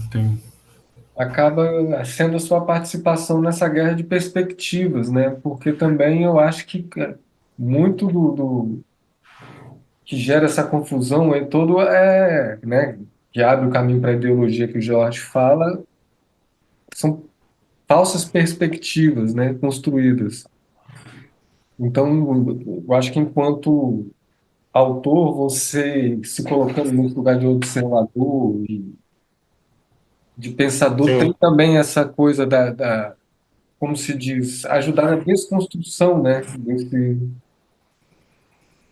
acaba sendo a sua participação nessa guerra de perspectivas, né? Porque também eu acho que muito do que gera essa confusão né, que abre o caminho para a ideologia que o George fala, são falsas perspectivas, né, construídas. Então, eu acho que enquanto autor, você se colocando no lugar de observador e de pensador, tem Sim, também essa coisa como se diz, ajudar na desconstrução, né? Pelo sim,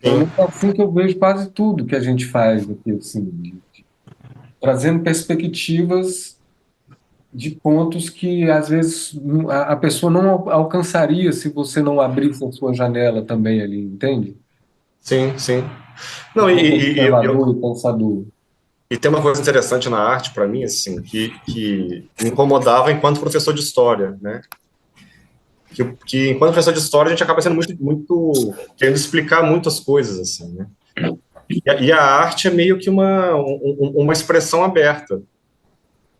menos é assim que eu vejo quase tudo que a gente faz aqui, assim, trazendo perspectivas de pontos que às vezes a pessoa não alcançaria se você não abrisse a sua janela também ali, entende? sim, sim. Não, Enquanto observador e pensador. e tem uma coisa interessante na arte, para mim, assim, que me incomodava enquanto professor de história, né? Que enquanto professor de história a gente acaba sendo muito querendo explicar muitas coisas, assim, né? E a arte é meio que uma expressão aberta,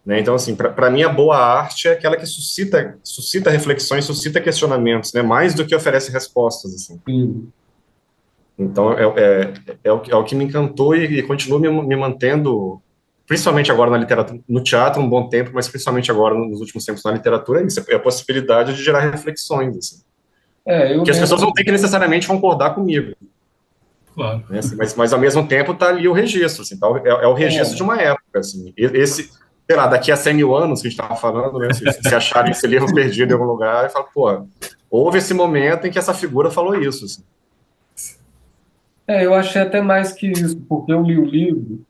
né? Então, assim, para mim, a boa arte é aquela que suscita reflexões, suscita questionamentos, né? Mais do que oferece respostas, assim. Sim. Então, é o que me encantou e continua me mantendo, principalmente agora na literatura, no teatro um bom tempo, mas principalmente agora nos últimos tempos na literatura, é isso, é a possibilidade de gerar reflexões, assim. Eu Que as pessoas não lembro. têm que necessariamente concordar comigo, Claro. né? Assim, mas ao mesmo tempo está ali o registro, assim, tá? É o registro de É, uma época, assim. Sei lá, daqui a 100 mil anos que a gente estava falando, né? Se acharem esse livro perdido em algum lugar, e fala, pô, houve esse momento em que essa figura falou isso, assim. eu achei até mais que isso, porque eu li o livro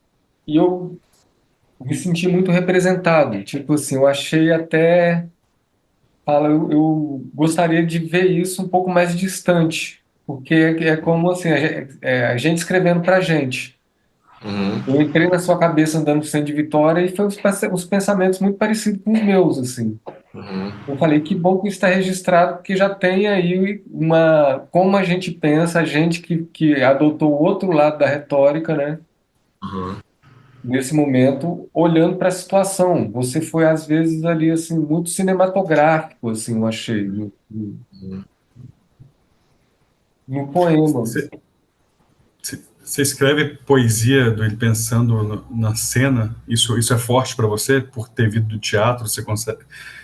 e eu me senti muito representado. Tipo assim, eu achei até. Eu gostaria de ver isso um pouco mais distante, porque é como assim, a gente escrevendo para a gente. Uhum, Eu entrei na sua cabeça andando no centro de Vitória e foi os pensamentos muito parecidos com os meus, assim. uhum, Eu falei, que bom que isso está registrado, porque já tem aí como a gente pensa, a gente que adotou o outro lado da retórica, né? uhum. Nesse momento, olhando para a situação. Você foi, às vezes, ali, assim, muito cinematográfico, assim, eu achei, no poema. Você escreve poesia do ele pensando na cena? Isso é forte para você por ter vindo do teatro? Quando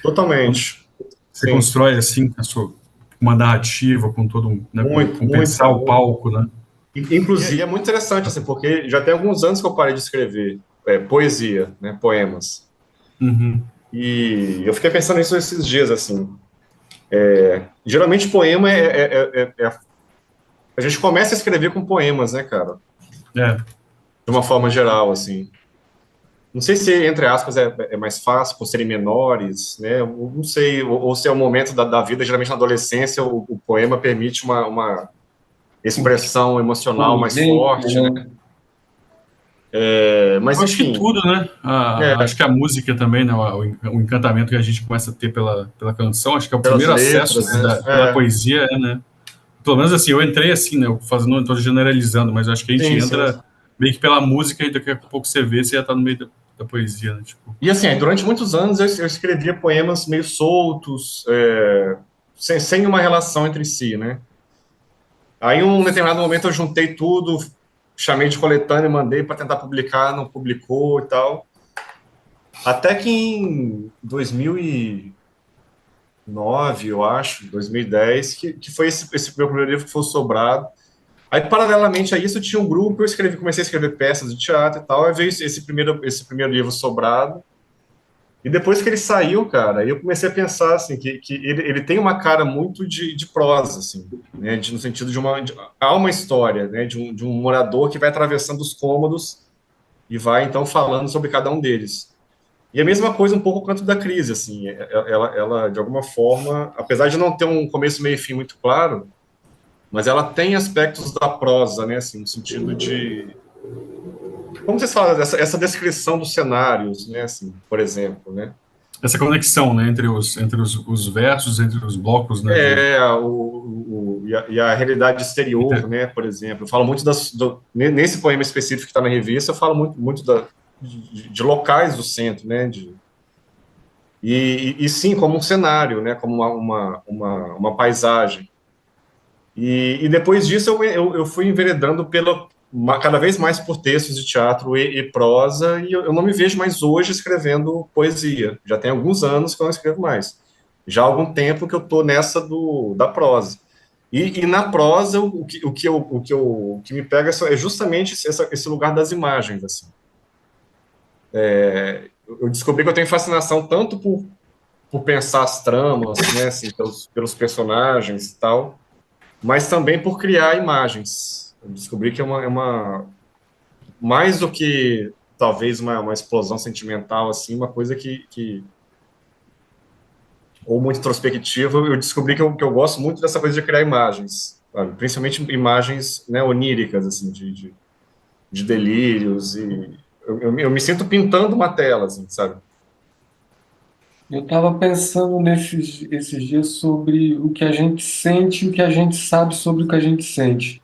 Totalmente. você Sim, constrói assim a sua uma narrativa com todo né, muito, com muito, pensar o muito. palco, né? Inclusive, é muito interessante, assim, porque já tem alguns anos que eu parei de escrever poesia, né, poemas. Uhum. E eu fiquei pensando nisso esses dias, assim. Geralmente, poema a gente começa a escrever com poemas, né, cara? É, De uma forma geral, assim. Não sei se, entre aspas, é mais fácil por serem menores, né? Eu não sei, ou se é o momento da vida, geralmente na adolescência, o poema permite uma expressão emocional mais Urgência, forte, né? né? Mas, eu acho que enfim, tudo, né? é, Acho que a música também, né? O encantamento que a gente começa a ter pela canção, acho que é o pelas primeiro acesso, letras, né, né? pela poesia, né? Pelo menos assim, eu entrei assim, né? Eu fazendo, não estou generalizando, mas acho que a gente Sim, sim. entra meio que pela música e daqui a pouco você vê, você já está no meio da poesia, né? Tipo, E assim, durante muitos anos eu escrevia poemas meio soltos, sem uma relação entre si, né? Aí, em um determinado momento, eu juntei tudo, chamei de coletânea, mandei para tentar publicar, não publicou e tal. Até que em 2009, eu acho, 2010, que foi esse meu primeiro livro que foi o Sobrado. Aí, paralelamente a isso, eu tinha um grupo, comecei a escrever peças de teatro e tal, aí veio esse primeiro livro Sobrado. E depois que ele saiu, cara, eu comecei a pensar assim que ele tem uma cara muito de prosa, assim, né? No sentido há uma história, né? De um morador que vai atravessando os cômodos e vai então falando sobre cada um deles. E a mesma coisa um pouco quanto da crise, assim, ela de alguma forma, apesar de não ter um começo, meio e fim muito claro, mas ela tem aspectos da prosa, né? Assim, no sentido de como vocês falam essa descrição dos cenários, né? Assim, por exemplo, né? essa conexão, né? Entre os versos, entre os blocos, né? E a realidade exterior, né, por exemplo. Eu falo muito nesse poema específico que está na revista, eu falo muito de locais do centro, né, e sim, como um cenário, né, como uma paisagem. E depois disso eu fui enveredando cada vez mais por textos de teatro e prosa, e eu não me vejo mais hoje escrevendo poesia. Já tem alguns anos que eu não escrevo mais. Já há algum tempo que eu estou nessa da prosa. E na prosa, o que me pega é justamente esse lugar das imagens, assim. Eu descobri que eu tenho fascinação tanto por pensar as tramas, né, assim, pelos personagens e tal, mas também por criar imagens. Eu descobri que mais do que talvez uma explosão sentimental, assim, uma coisa ou muito introspectiva, eu descobri que eu gosto muito dessa coisa de criar imagens, sabe? Principalmente imagens, né, oníricas, assim, de delírios, e eu me sinto pintando uma tela, assim, sabe? Eu estava pensando esses dias sobre o que a gente sente e o que a gente sabe sobre o que a gente sente.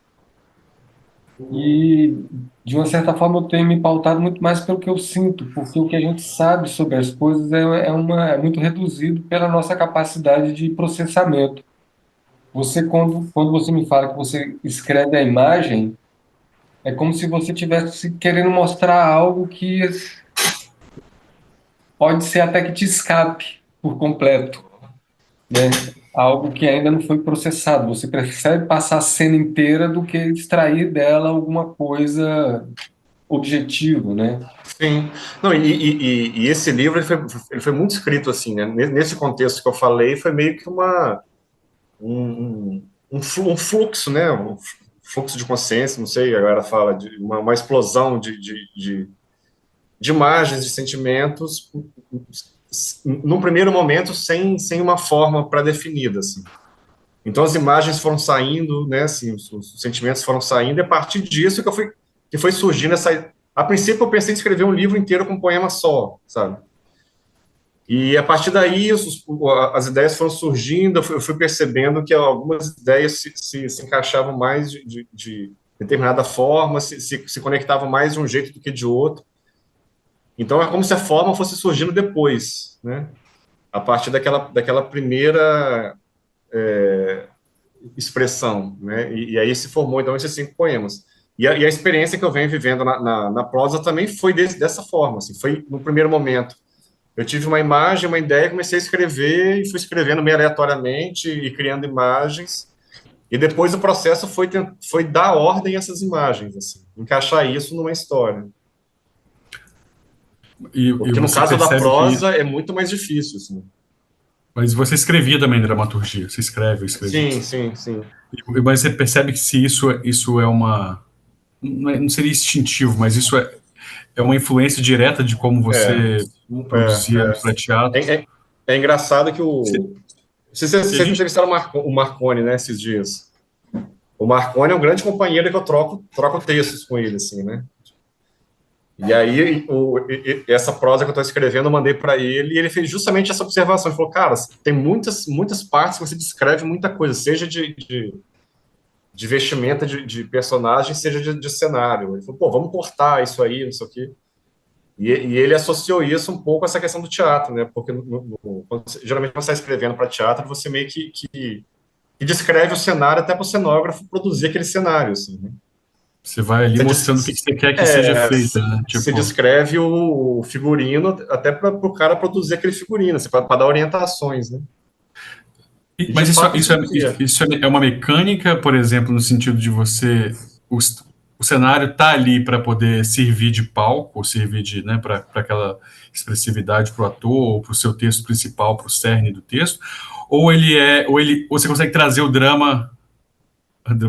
E, de uma certa forma, eu tenho me pautado muito mais pelo que eu sinto, porque o que a gente sabe sobre as coisas é muito reduzido pela nossa capacidade de processamento. Quando você me fala que você escreve a imagem, é como se você estivesse querendo mostrar algo que pode ser até que te escape por completo, né? Algo que ainda não foi processado. Você prefere passar a cena inteira do que extrair dela alguma coisa objetiva, né? Sim. Não, e esse livro ele foi muito escrito assim, né? Nesse contexto que eu falei, foi meio que um fluxo, né? Um fluxo de consciência, não sei, agora fala de uma explosão de imagens, de sentimentos, num primeiro momento sem uma forma pré-definida, assim. Então as imagens foram saindo, né? Assim, os sentimentos foram saindo, e a partir disso que foi surgindo essa. A princípio eu pensei em escrever um livro inteiro com um poema só, sabe? E a partir daí as ideias foram surgindo, eu fui percebendo que algumas ideias se encaixavam mais de determinada forma, se conectavam mais de um jeito do que de outro. Então é como se a forma fosse surgindo depois, né? A partir daquela primeira expressão, né? E aí se formou então esses 5 poemas. E a experiência que eu venho vivendo na prosa também foi dessa forma, assim, foi no primeiro momento. Eu tive uma imagem, uma ideia, comecei a escrever e fui escrevendo meio aleatoriamente e criando imagens. E depois o processo foi dar ordem a essas imagens, assim, encaixar isso numa história. E Porque no você caso da percebe que... prosa é muito mais difícil, assim. Mas você escrevia também dramaturgia, você escreve, eu escrevi. Sim, sim, sim. Mas você percebe que se isso é uma... Não seria instintivo, mas isso é uma influência direta de como É, você produzia para é, teatro. é, é engraçado que Que a vocês gente... entrevistaram o Marconi, né, esses dias. O Marconi é um grande companheiro que eu troco textos com ele, assim, né? E aí, essa prosa que eu estou escrevendo, eu mandei para ele e ele fez justamente essa observação. Ele falou, cara, tem muitas partes que você descreve muita coisa, seja de vestimenta de personagem, seja de cenário. Ele falou, pô, vamos cortar isso aí, não sei o quê. E ele associou isso um pouco a essa questão do teatro, né? Porque geralmente quando você está escrevendo para teatro, você meio que descreve o cenário até para o cenógrafo produzir aquele cenário, assim, né? Você vai ali Você, mostrando o que você quer que seja é, feito, né? você Tipo... descreve o figurino até para o cara produzir aquele figurino, assim, para dar orientações, né? E de Mas fato isso cria. isso é uma mecânica, por exemplo, no sentido de você... O, o cenário tá ali para poder servir de palco, ou servir de, né, para aquela expressividade para o ator, ou para o seu texto principal, para o cerne do texto, ou você consegue trazer o drama,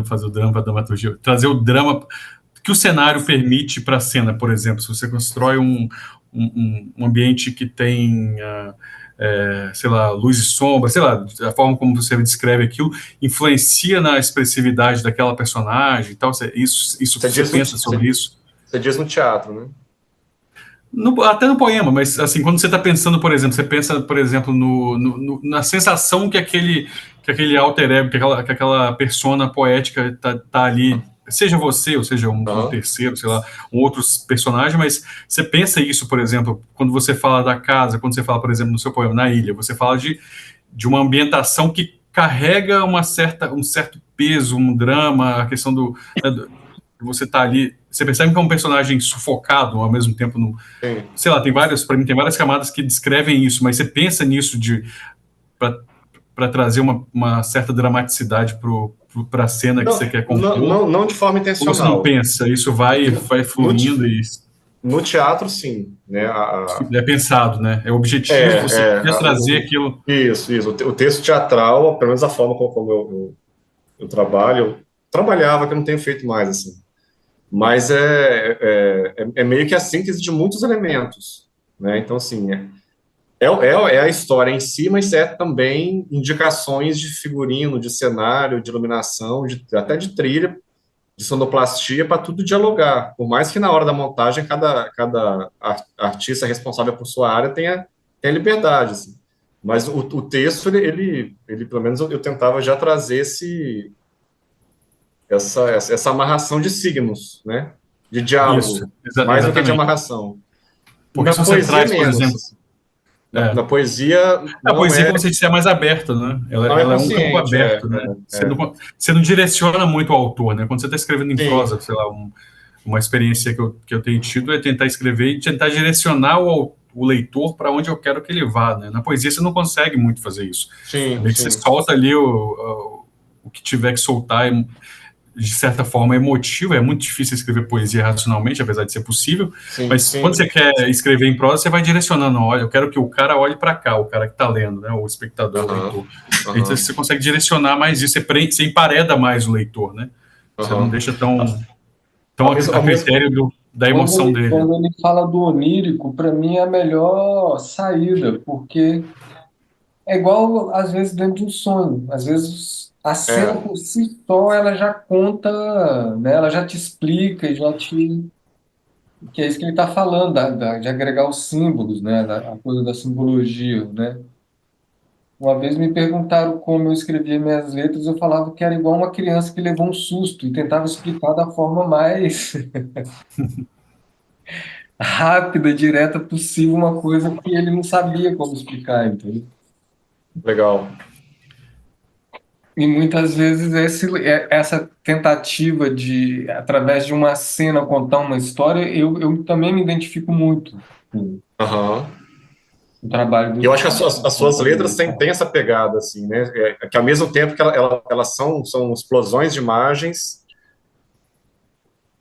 fazer o drama para a dramaturgia, trazer o drama que o cenário permite para a cena, por exemplo, se você constrói um ambiente que tem, sei lá, luz e sombra, sei lá, a forma como você descreve aquilo, influencia na expressividade daquela personagem e tal, Você você diz no, pensa sobre isso? você diz no teatro, né? Até no poema, mas assim, quando você está pensando, por exemplo, você pensa, por exemplo, na sensação que aquele alter ego, que aquela persona poética tá ali, seja você, ou seja, um Aham. terceiro, sei lá, um outro personagem, mas você pensa isso, por exemplo, quando você fala da casa, quando você fala, por exemplo, no seu poema, na ilha, você fala de uma ambientação que carrega um certo peso, um drama, a questão né, você tá ali, você percebe que é um personagem sufocado ao mesmo tempo, Sim. sei lá, para mim tem várias camadas que descrevem isso, mas você pensa nisso para trazer uma certa dramaticidade pro para a cena que você quer compor? Não de forma Ou você intencional. não pensa? Isso vai fluindo e No teatro, sim, né? é pensado, né? É objetivo, você quer trazer aquilo. Isso. O texto teatral, pelo menos a forma como eu trabalho, eu trabalhava, que eu não tenho feito mais, assim. Mas é meio que a síntese de muitos elementos, né? Então, assim, é a história em si, mas é também indicações de figurino, de cenário, de iluminação, até de trilha, de sonoplastia, para tudo dialogar. Por mais que na hora da montagem cada artista responsável por sua área tenha liberdade, assim. Mas o texto, ele, pelo menos eu tentava já trazer essa amarração de signos, né? De Isso, diálogo, mais do que de exatamente. amarração. Porque Na se você poesia, traz, por menos. exemplo, Assim. Na poesia, a não poesia, é, como você disse, é mais aberta, né? não é Ela é um campo consciente. aberto, né? Você não direciona muito o autor, né? Quando você está escrevendo em Sim, prosa, sei lá, uma experiência que eu tenho tido é tentar escrever e tentar direcionar o leitor para onde eu quero que ele vá, né? Na poesia você não consegue muito fazer isso. É sim, meio que você sim. solta ali o que tiver que soltar, de certa forma emotivo. É muito difícil escrever poesia racionalmente, apesar de ser possível, Sim, mas quando sim. você quer escrever em prosa, você vai direcionando. Olha, eu quero que o cara olhe para cá, o cara que está lendo, né? O espectador, o Aham, leitor. Então aham, você consegue direcionar mais isso, você empareda mais o leitor, né? Você não aham. deixa tão Ao mesmo, a ao mesmo, critério da emoção dele. Quando ele fala do onírico, para mim é a melhor saída, porque é igual, às vezes, dentro de um sonho. Às vezes, a cena é, por si só, ela já conta, né? Ela já te explica e já te... Que é isso que ele está falando, de agregar os símbolos, né? A coisa da simbologia, né? Uma vez me perguntaram como eu escrevia minhas letras, eu falava que era igual uma criança que levou um susto e tentava explicar da forma mais rápida, direta possível uma coisa que ele não sabia como explicar, entendeu? legal. E muitas vezes essa tentativa de, através de uma cena, contar uma história, eu também me identifico muito com Aham. o trabalho E eu do acho que as suas letras têm essa pegada, assim, né? Que ao mesmo tempo que elas são explosões de imagens,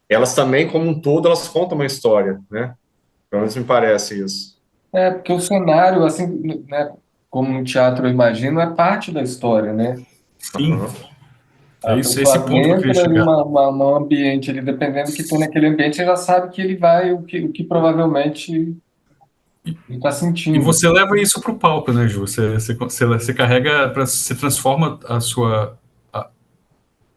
elas também, como um todo, elas contam uma história, né? Pelo menos me parece isso. porque o cenário, assim, né, como no teatro eu imagino, é parte da história, né? Sim, Aham. A é esse pessoa ponto que eu queria entra em chegar. um ambiente ali, dependendo do que tem naquele ambiente, você já sabe que ele vai, o que provavelmente ele está E sentindo. você leva isso para o palco, né, Ju? Você carrega, você transforma a sua.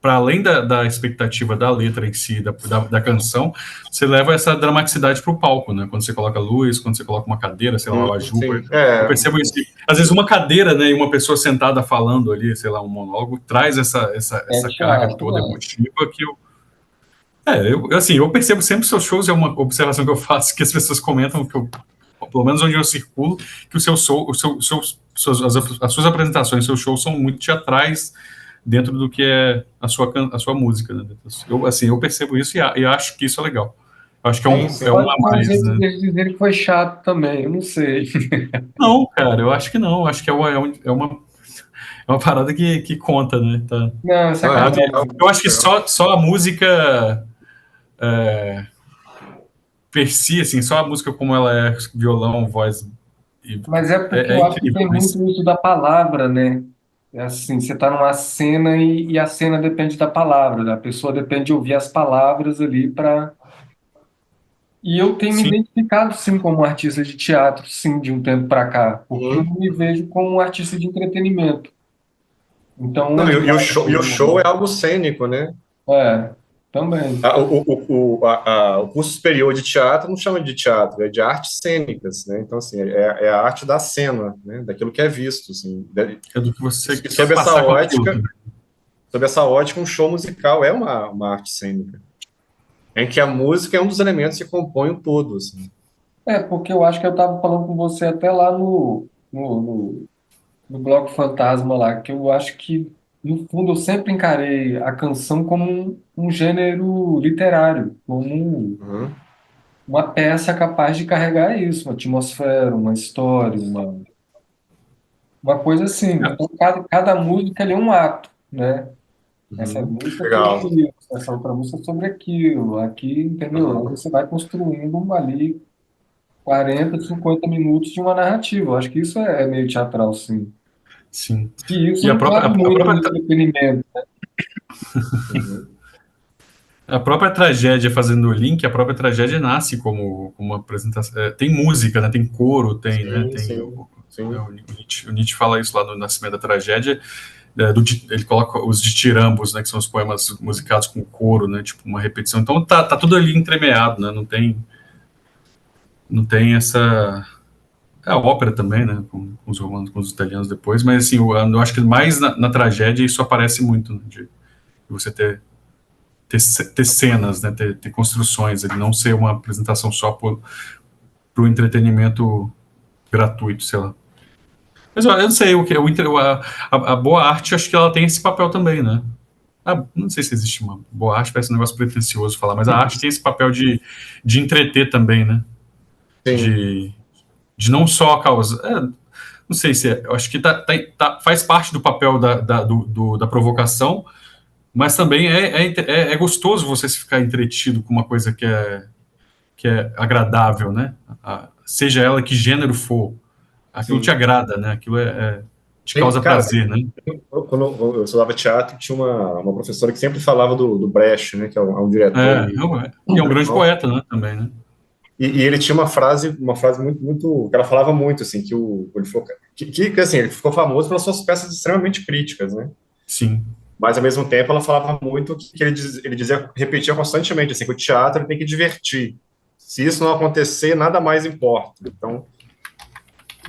Para além da expectativa da letra em si, da canção, você leva essa dramaticidade para o palco, né? Quando você coloca luz, quando você coloca uma cadeira, sei lá, o Aju. Sim. Eu percebo isso. Às vezes uma cadeira, né, e uma pessoa sentada falando ali, sei lá, um monólogo, traz É essa carga teatro, toda né? emotiva que assim, eu percebo sempre os seus shows, é uma observação que eu faço, que as pessoas comentam, pelo menos onde eu circulo, que o seu show, as suas apresentações, seus shows são muito teatrais dentro do que é a sua música. Né? Assim, eu percebo isso e acho que isso é legal. Acho que Sim, é sim. um Pode a ter um mais, jeito né? de dizer que foi chato também, eu não sei. Não, cara, eu acho que não. Eu acho que é uma parada que conta, né? Tá. Não, é Não, é sacanagem. Eu acho que legal. só a música per si, assim, só a música como ela é, violão, voz, Mas é porque é eu acho que incrível, tem mas muito isso da palavra, né? É assim, você está numa cena e a cena depende da palavra, né? A pessoa depende de ouvir as palavras ali para. E eu tenho me sim. identificado, sim, como artista de teatro, sim, de um tempo para cá, porque eu Uhum. não me vejo como um artista de entretenimento. Então, Não, o e o show é teatro, algo cênico, né? também. O curso superior de teatro não chama de teatro, é de artes cênicas, né? Então, assim, é a arte da cena, né? Daquilo que é visto, assim. É do que você E quer sob essa passar com aquilo ótica, também. um show musical é uma arte cênica, em que a música é um dos elementos que compõem o todo, assim. Porque eu acho que eu estava falando com você até lá no Bloco Fantasma lá, que eu acho que, no fundo, eu sempre encarei a canção como um gênero literário, como Uhum. uma peça capaz de carregar isso, uma atmosfera, uma história, uma coisa assim. Então, cada música ali é um ato, né? Essa música é Legal. sobre isso, essa outra música é sobre aquilo. Aqui, entendeu? Aí você vai construindo ali 40, 50 minutos de uma narrativa. Eu acho que isso é meio teatral, sim. Sim. E isso E a não própria, cabe a muito no própria, entretenimento. Uhum. a própria tragédia, fazendo o link, a própria tragédia nasce como uma apresentação. Tem música, né? Tem coro, tem, né? Sim, Tem sim, sim. o Nietzsche fala isso lá no Nascimento da Tragédia. Ele coloca os ditirambos, né? Que são os poemas musicados com coro, né? Tipo uma repetição. Então tá tudo ali entremeado, né? Não tem essa. A ópera também, né? Com os romanos, com os italianos depois, mas assim, eu acho que mais na tragédia isso aparece muito, né, de você ter cenas, né? Ter construções, ele não ser uma apresentação só para o entretenimento gratuito, sei lá. Mas eu não sei, a boa arte, acho que ela tem esse papel também, né? Não sei se existe uma boa arte, parece um negócio pretencioso falar, mas a arte tem esse papel de entreter também, né? Sim, De, de não só causar. Não sei se eu acho que faz parte do papel da provocação, mas também é gostoso você se ficar entretido com uma coisa que é agradável, né? Seja ela que gênero for, aquilo te sim. agrada, né? Aquilo te causa Cara, prazer, né? quando eu estudava teatro, tinha uma professora que sempre falava do Brecht, né, que é um diretor E é um grande alemão, poeta, né? Também, né? e ele tinha uma frase muito, muito, que ela falava muito, assim, ele falou, assim, ele ficou famoso pelas suas peças extremamente críticas, né, Sim, mas ao mesmo tempo ela falava muito que ele dizia, repetia constantemente, assim, que o teatro tem que divertir. Se isso não acontecer, nada mais importa. Então,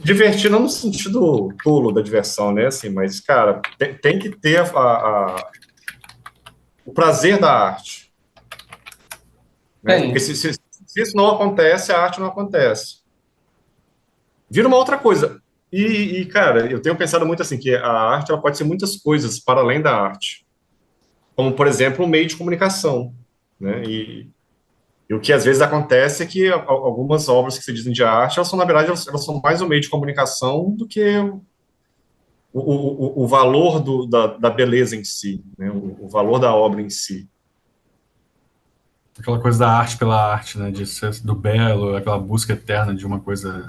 divertir não no sentido tolo da diversão, né, assim, mas, cara, tem que ter o prazer da arte, né? Porque Tem. se isso não acontece, a arte não acontece. Vira uma outra coisa. Cara, eu tenho pensado muito assim, que a arte ela pode ser muitas coisas para além da arte. Como, por exemplo, um meio de comunicação, né? E o que às vezes acontece é que algumas obras que se dizem de arte, elas são, na verdade, elas são mais um meio de comunicação do que o valor da beleza em si, né? O valor da obra em si. aquela coisa da arte pela arte, né? Do belo, aquela busca eterna de uma coisa,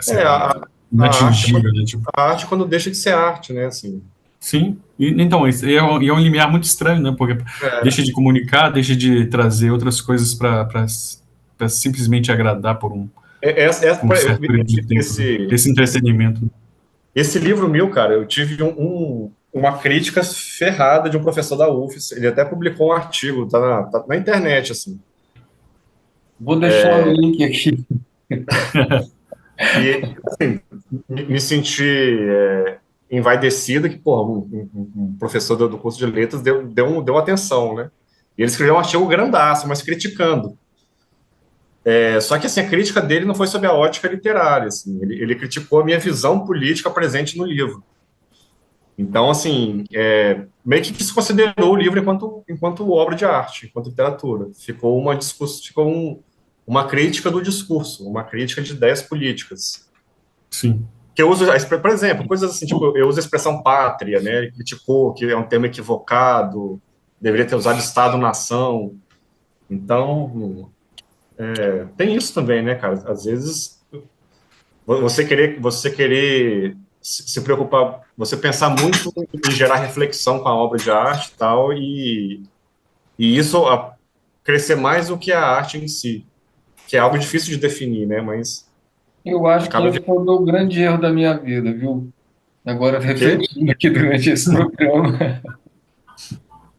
sei É, lá, a arte, inatingível, né? Tipo, a arte quando deixa de ser arte, né? Assim, sim, então, e é um limiar muito estranho, né? Porque é, deixa de comunicar, deixa de trazer outras coisas para simplesmente agradar por um certo período de tempo, né? Esse entretenimento. esse livro meu, cara, eu tive uma crítica ferrada de um professor da UFES. Ele até publicou um artigo, tá na internet, assim. Vou deixar o link aqui. E assim, me senti envaidecido que, porra, um professor do curso de letras deu atenção, né? E ele escreveu um artigo grandaço, mas criticando. Só que assim, a crítica dele não foi sobre a ótica literária, assim. Ele criticou a minha visão política presente no livro. Então, assim, meio que desconsiderou o livro enquanto obra de arte, enquanto literatura. Ficou uma crítica do discurso, uma crítica de ideias políticas. Sim, Que eu uso, por exemplo, coisas assim, tipo, eu uso a expressão pátria, né? Ele criticou que é um termo equivocado, deveria ter usado Estado-nação. Então, tem isso também, né, cara? Às vezes, você querer se preocupar, você pensar muito em gerar reflexão com a obra de arte e tal, e isso crescer mais do que a arte em si, que é algo difícil de definir, né? Mas Eu acho que acaba esse virando foi o grande erro da minha vida, viu? Agora, o quê? refletindo aqui durante esse programa,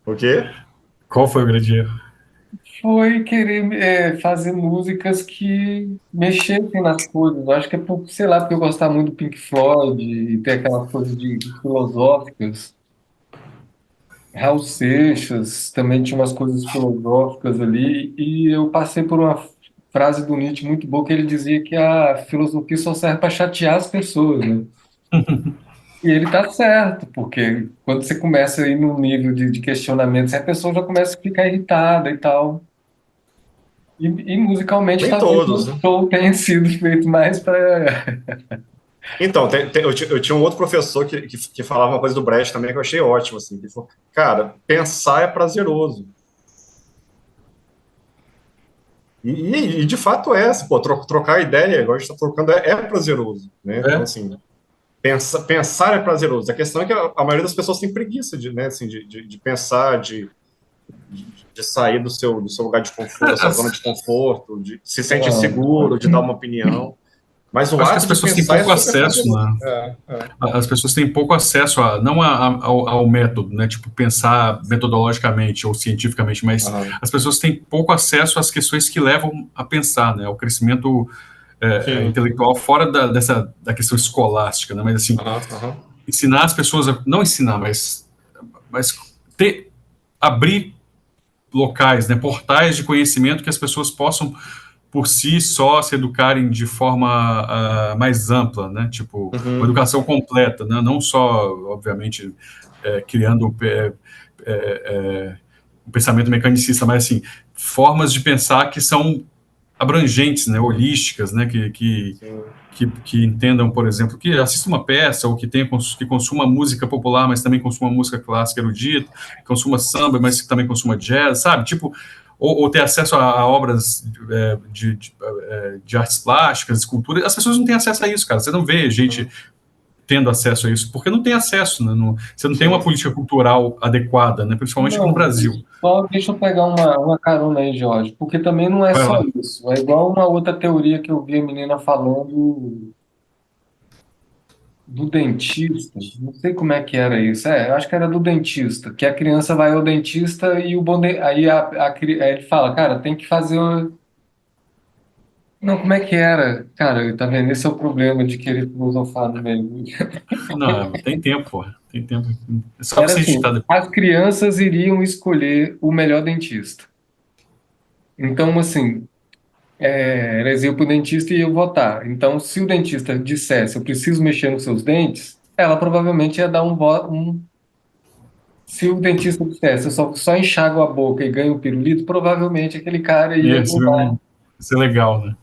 O quê? qual foi o grande erro? foi querer fazer músicas que mexessem nas coisas. Eu acho que é por, sei lá, porque eu gostava muito do Pink Floyd e ter aquelas coisas de filosóficas. Raul Seixas também tinha umas coisas filosóficas ali, e eu passei por uma frase do Nietzsche muito boa que ele dizia que a filosofia só serve para chatear as pessoas, né? E ele tá certo, porque quando você começa a ir num nível de questionamento, a pessoa já começa a ficar irritada e tal. E musicalmente Nem talvez o todos, né? show tenha sido feito mais para Então, eu tinha um outro professor que falava uma coisa do Brecht também que eu achei ótimo, assim, que falou, cara, pensar é prazeroso. E de fato é, assim, pô, trocar ideia, igual a gente está trocando, é prazeroso, né? Então, É, assim, pensar é prazeroso. A questão é que a maioria das pessoas tem preguiça de, né, assim, de pensar, de sair do seu lugar de conforto, da sua zona de conforto, de se sentir seguro, de dar uma opinião. Mas o acho que as ato de pessoas têm pensar é pouco super acesso, prazeroso. né? As pessoas têm pouco acesso não ao método, né? Tipo, pensar metodologicamente ou cientificamente, mas Aham. as pessoas têm pouco acesso às questões que levam a pensar, né? Ao crescimento Sim. intelectual fora da questão escolástica, né? Mas, assim, Aham, aham. ensinar as pessoas, não ensinar, mas abrir locais, né? Portais de conhecimento que as pessoas possam por si só se educarem de forma mais ampla, né? Tipo, uma Uhum. educação completa, né? Não só, obviamente, criando um pensamento mecanicista, mas assim, formas de pensar que são abrangentes, né? Holísticas, né? Sim. Que entendam, por exemplo, que assista uma peça ou que consuma música popular, mas também consuma música clássica erudita, que consuma samba, mas que também consuma jazz, sabe? Tipo, ou ter acesso a obras de artes plásticas, escultura. As pessoas não têm acesso a isso, cara. Você não vê gente Uhum. tendo acesso a isso, porque não tem acesso, né? Você não tem uma Sim. política cultural adequada, né? Principalmente aqui no Não, Brasil. só deixa eu pegar uma carona aí, Jorge, porque também não é Vai só lá. isso. É igual uma outra teoria que eu vi a menina falando do dentista. Não sei como é que era isso. Eu acho que era do dentista, que a criança vai ao dentista e aí aí ele fala, cara, tem que fazer. Não, como é que era? Cara, tá vendo? Esse é o problema de querer filosofar no meio. Não, tem tempo, porra. Tem tempo. É só Era você assim, digitar depois. as crianças iriam escolher o melhor dentista. Então, assim, elas iam para o dentista e iam votar. Então, se o dentista dissesse, eu preciso mexer nos seus dentes, ela provavelmente ia dar um voto. Se o dentista dissesse, eu só enxago a boca e ganho o pirulito, provavelmente aquele cara ia Isso é legal, né?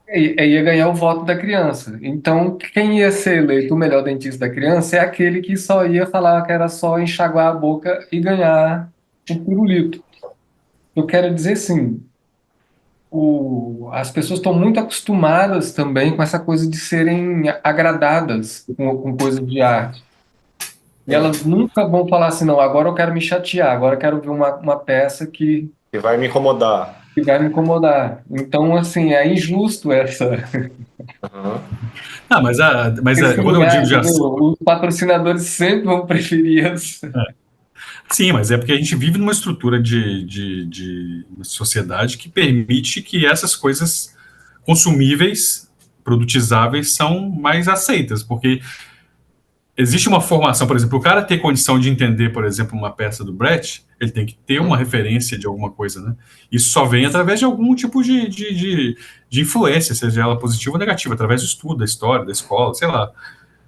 ia ganhar o voto da criança. Então, quem ia ser eleito o melhor dentista da criança é aquele que só ia falar que era só enxaguar a boca e ganhar o pirulito. Eu quero dizer, sim, as pessoas estão muito acostumadas também com essa coisa de serem agradadas com coisas de arte. E elas Sim. nunca vão falar assim, não, agora eu quero me chatear, agora eu quero ver uma peça E vai me incomodar. que vai me incomodar. Então, assim, é injusto Aham. esse quando eu lugar, digo de entendeu? acesso. Os patrocinadores sempre vão preferir Sim, mas é porque a gente vive numa estrutura de uma sociedade que permite que essas coisas consumíveis, produtizáveis, são mais aceitas, porque existe uma formação, por exemplo, o cara ter condição de entender, por exemplo, uma peça do Brecht, ele tem que ter uma referência de alguma coisa, né? Isso só vem através de algum tipo de influência, seja ela positiva ou negativa, através do estudo, da história, da escola, sei lá.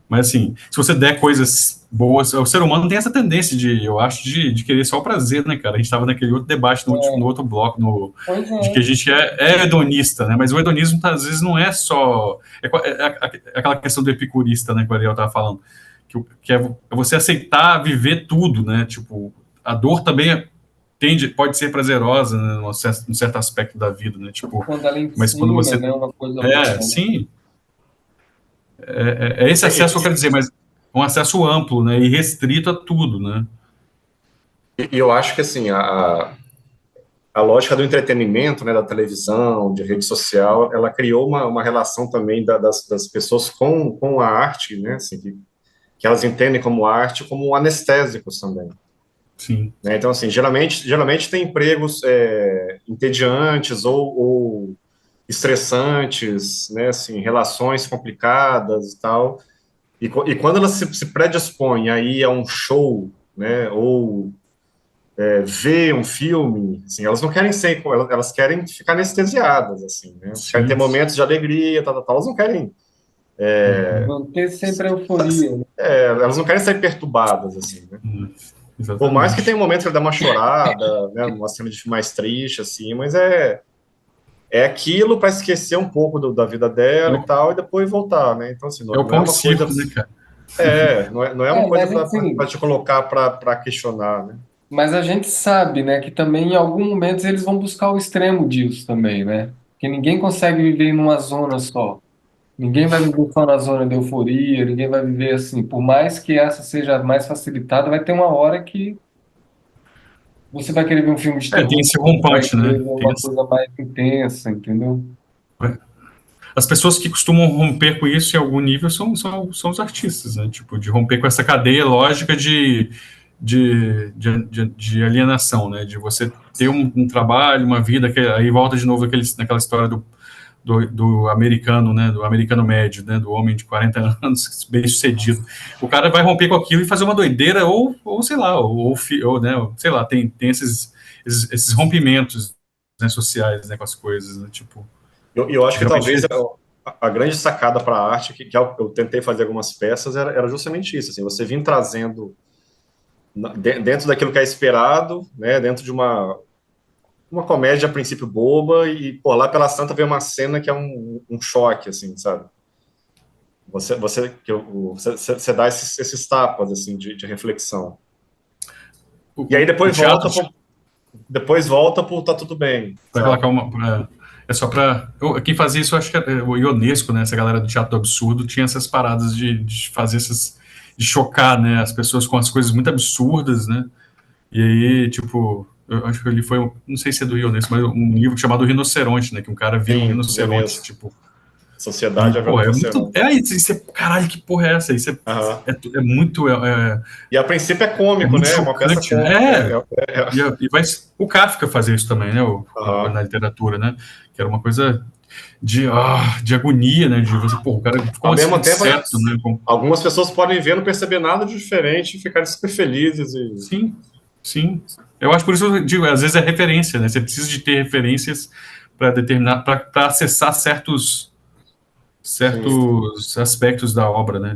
Mas, assim, se você der coisas boas, o ser humano tem essa tendência eu acho, de querer só o prazer, né, cara? A gente estava naquele outro debate no outro bloco, Pois de que a é. gente é hedonista, né? Mas o hedonismo, às vezes, não é só... aquela questão do epicurista, né, que o Ariel estava falando, que é você aceitar viver tudo, né? Tipo, a dor também pode ser prazerosa, né, num certo aspecto da vida, né? Tipo, Quando ela mas quando ensina, você... né, uma coisa boa, né? Sim, é esse acesso que eu quero dizer, mas um acesso amplo, né, e restrito a tudo, né? E eu acho que assim, a lógica do entretenimento, né, da televisão, de rede social, ela criou uma relação também das pessoas com a arte, né, assim, que elas entendem como arte como anestésicos também. Sim. Né? Então, assim, geralmente tem empregos entediantes ou estressantes, né, assim, relações complicadas e tal. E quando elas se predispõem aí a um show, né, ou ver um filme, assim, elas não querem ser, elas querem ficar anestesiadas, assim, né? Elas querem ter Sim. momentos de alegria, tal, tal, tal. Elas não querem, Uhum. Manter sempre a euforia, né? elas não querem ser perturbadas, assim, né? Uhum. Por mais que tenha Exatamente. um momento que ele dá uma chorada, né, uma cena de filme mais triste, assim, mas é aquilo para esquecer um pouco da vida É dela e o, tal, e depois voltar, né? Então, assim, é o não é pão e uma coisa. circo, né, cara? Não é uma coisa Mas assim, para te colocar para questionar, né? mas a gente sabe, né, que também em algum momento eles vão buscar o extremo disso também, né? Que ninguém consegue viver numa zona só. Ninguém vai viver só na zona de euforia, ninguém vai viver assim. Por mais que essa seja mais facilitada, vai ter uma hora que você vai querer ver um filme de Tem terror, esse vai rompante, querer né? ver uma coisa mais intensa, entendeu? As pessoas que costumam romper com isso em algum nível são os artistas, né? Tipo, de romper com essa cadeia lógica de alienação, né? De você ter um trabalho, uma vida, que aí volta de novo naquela história do americano, né? Do americano médio, né? Do homem de 40 anos, bem sucedido. O cara vai romper com aquilo e fazer uma doideira, ou sei lá, ou né? Sei lá, tem esses rompimentos, né, sociais, né? Com as coisas, né? Tipo, Eu acho que talvez realmente. a grande sacada para a arte, que eu tentei fazer algumas peças, era justamente isso, assim, você vir trazendo dentro daquilo que é esperado, né, dentro de uma comédia a princípio boba, e pô, lá pela Santa vem uma cena que é um choque, assim, sabe? Você dá esses tapas, assim, de reflexão. E aí O teatro depois volta pro tá tudo bem, para sabe? colocar é só para quem fazia isso, eu acho que era o Ionesco, né? Essa galera do teatro do absurdo tinha essas paradas de fazer de chocar, né? As pessoas com as coisas muito absurdas, né? E aí, tipo, eu acho que ele foi, não sei se é do Ionesco, mas um livro chamado Rinoceronte, né? Que um cara vira um Sim, rinoceronte, Ionesco. tipo. E, Sociedade é porra, vendo é muito. rinoceronte. Caralho, que porra é essa? Isso Aham. é muito. E a princípio é É cômico, muito né? É uma peça chocante, cômica. né? E o Kafka fazia isso também, né? Aham. Na literatura, né? Que era uma coisa de agonia, né? De você, pô, o cara ficou Ao esse mesmo tempo, inseto, né? algumas pessoas podem ver, não perceber nada de diferente e ficarem super felizes. Sim, sim. Eu acho por isso que eu digo, às vezes é referência, né? Você precisa de ter referências para determinar, para acessar Sim. certos aspectos da obra, né?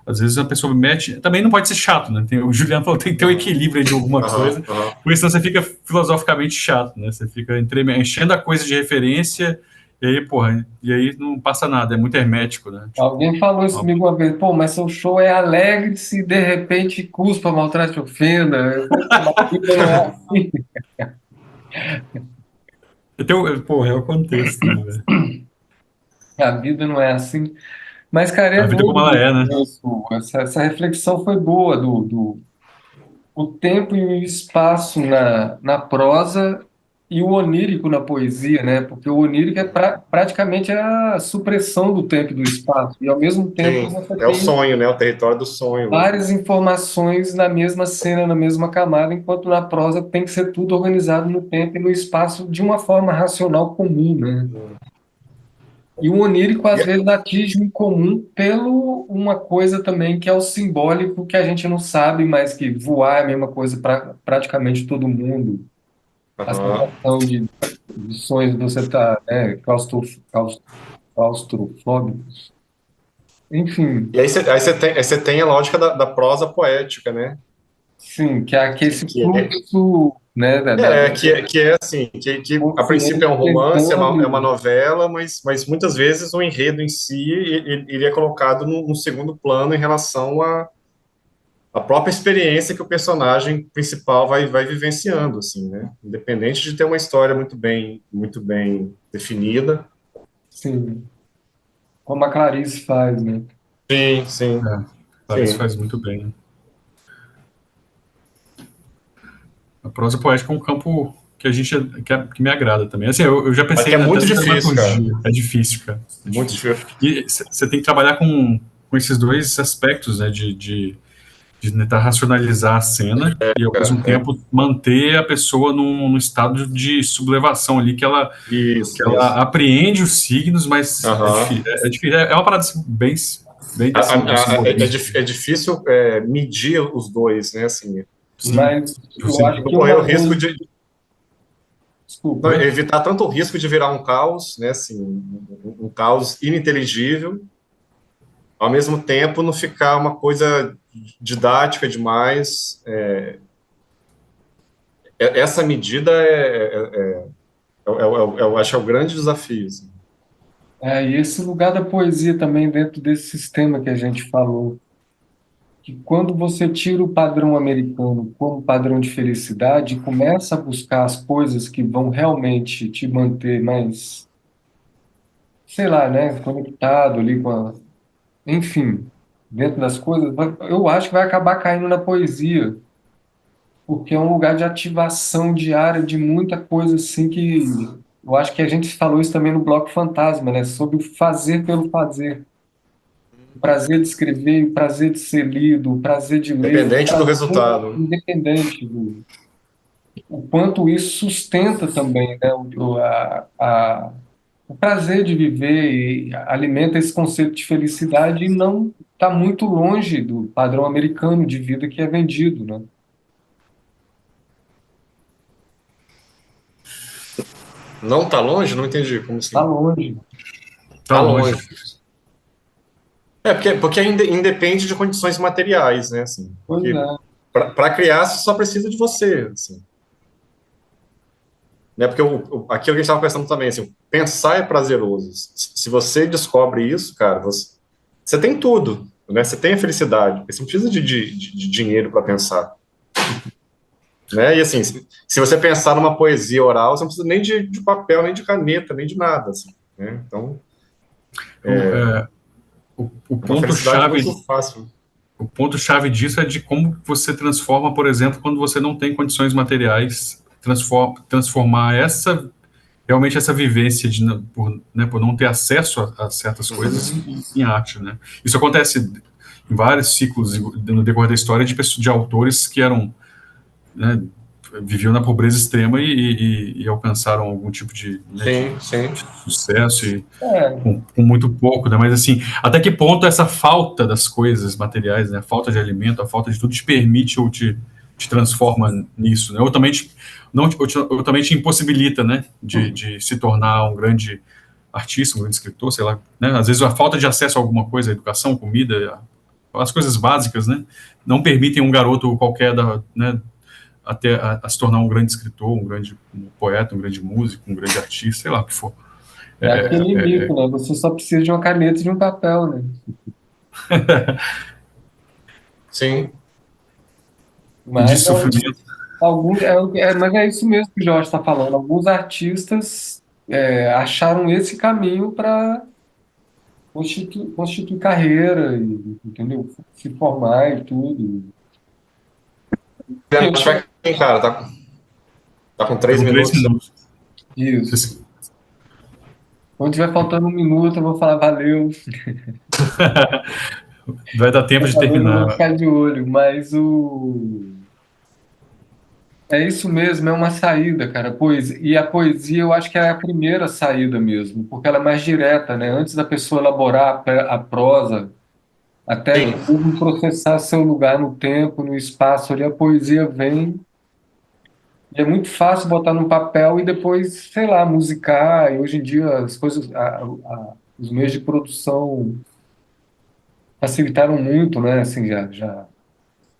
Às vezes a pessoa mete. Também não pode ser chato, né? O Juliano falou tem que ter um equilíbrio de alguma Aham, coisa, aham. porque senão você fica filosoficamente chato, né? Você fica enchendo a coisa de referência, e aí, porra, e aí não passa nada, é muito hermético, né? Tipo, Alguém falou isso ó, comigo uma vez, pô, mas seu show é alegre se de repente cuspa, maltrate, ofenda. Eu falei, pô, mas a vida não é assim. porra, é o contexto, né, velho? A vida não é assim. Mas, cara, A é vida como ela doido é, né? isso. Essa reflexão foi boa o tempo e o espaço na prosa e o onírico na poesia, né? Porque o onírico é praticamente a supressão do tempo e do espaço. E, ao mesmo tempo, Sim, você é o tem sonho, né? O território do sonho, né? várias informações na mesma cena, na mesma camada, enquanto na prosa tem que ser tudo organizado no tempo e no espaço de uma forma racional comum, né? E o onírico, às E- vezes, atinge o incomum pelo uma coisa também que é o simbólico, que a gente não sabe, mas que voar é a mesma coisa para praticamente todo mundo. A Aham. sensação de sonhos, você tá, né, claustrofóbico. Enfim, Aí você tem a lógica da prosa poética, né? sim, que é Que, esse que é, fluxo, né, que é assim, que a princípio é consciência um romance, é uma tentando. novela, mas muitas vezes o enredo em si ele é colocado no segundo plano em relação à própria experiência que o personagem principal vai vivenciando, assim, né? Independente de ter uma história muito bem definida. Sim, como a Clarice faz, né? Sim, sim, É, Clarice sim. faz muito bem, né? A prosa poética é um campo que a gente que me agrada também. Assim, eu já Mas que pensei é até muito na difícil, cara. dramaturgia. É difícil, cara. É Muito difícil. difícil. E você tem que trabalhar com esses dois aspectos, né? De tentar racionalizar a cena e, ao mesmo É, tempo, manter a pessoa num estado de sublevação ali, que ela isso. apreende os signos, mas é Aham. difícil. É difícil. É uma parada assim, bem do simbolismo. É difícil medir os dois, né? Assim, Sim. Mas eu Você, acho não que correr o uma risco coisa. de não, Desculpa. evitar tanto o risco de virar um caos, né? Assim, um caos ininteligível, ao mesmo tempo não ficar uma coisa didática demais. Essa medida é Eu acho que é o grande desafio. Assim. E esse lugar da poesia também dentro desse sistema que a gente falou, que quando você tira o padrão americano como padrão de felicidade e começa a buscar as coisas que vão realmente te manter mais, sei lá, né, conectado ali com a... Enfim, dentro das coisas, eu acho que vai acabar caindo na poesia, porque é um lugar de ativação diária de muita coisa assim que eu acho que a gente falou isso também no Bloco Fantasma, né? Sobre o fazer pelo fazer. O prazer de escrever, o prazer de ser lido, o prazer de ler, o Independente do prazer resultado. independente o quanto isso sustenta também, né? O prazer de viver e alimenta esse conceito de felicidade e não está muito longe do padrão americano de vida que é vendido, né? Não está longe? Não entendi como Está assim. longe. Está longe. longe. Porque ainda independe de condições materiais, né? Assim, Pois é. Para criar, você só precisa de você. Assim. Né? Porque aquilo que a gente estava pensando também, assim, pensar é prazeroso. Se você descobre isso, cara, você tem tudo. Né? Você tem a felicidade. Você não precisa de dinheiro para pensar. Né? E assim, se você pensar numa poesia oral, você não precisa nem de papel, nem de caneta, nem de nada. Assim, né? Então, o uma felicidade ponto-chave muito fácil. o ponto-chave disso é de como você transforma, por exemplo, quando você não tem condições materiais, transformar realmente essa vivência por não ter acesso a certas coisas em arte, né? Isso acontece em vários ciclos no decorrer da história de autores que eram, né, viviam na pobreza extrema e alcançaram algum tipo de, né, de sucesso e com muito pouco, né? Mas assim, até que ponto essa falta das coisas materiais, né, a falta de alimento, a falta de tudo te permite ou te transforma nisso, né? Ou também ou também te impossibilita, né, de se tornar um grande artista, um grande escritor, sei lá, né? Às vezes a falta de acesso a alguma coisa, educação, comida, as coisas básicas, né, não permitem um garoto qualquer né, até a se tornar um grande escritor, um grande poeta, um grande músico, um grande artista, sei lá o que for. É aquele mito, né? Você só precisa de uma caneta e de um papel, né? Sim. Mas de sofrimento. mas é isso mesmo que o Jorge está falando. Alguns artistas acharam esse caminho para constituir carreira, entendeu? Se formar e tudo. Acho que, cara, tá com 3 Com 3 minutos. minutos. Isso. Quando tiver faltando 1 minuto, eu vou falar valeu. Vai dar tempo de Eu vou terminar. ficar de olho, mas é isso mesmo, é uma saída, cara. E a poesia eu acho que é a primeira saída mesmo, porque ela é mais direta, né? Antes da pessoa elaborar a prosa, até Sim. mesmo processar seu lugar no tempo, no espaço ali, a poesia vem. E é muito fácil botar no papel e depois, sei lá, musicar. E hoje em dia as coisas, os meios de produção facilitaram muito, né? Assim, já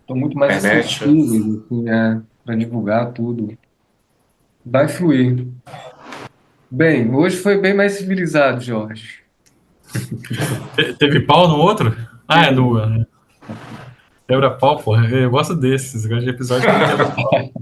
estão muito mais Internet. acessíveis, assim, para divulgar tudo. Vai fluir. Bem, hoje foi bem mais civilizado, Jorge. Teve pau no outro? Ah, é no. Quebra-pau, porra. Eu gosto desses. Eu gosto de episódio que quebra-pau.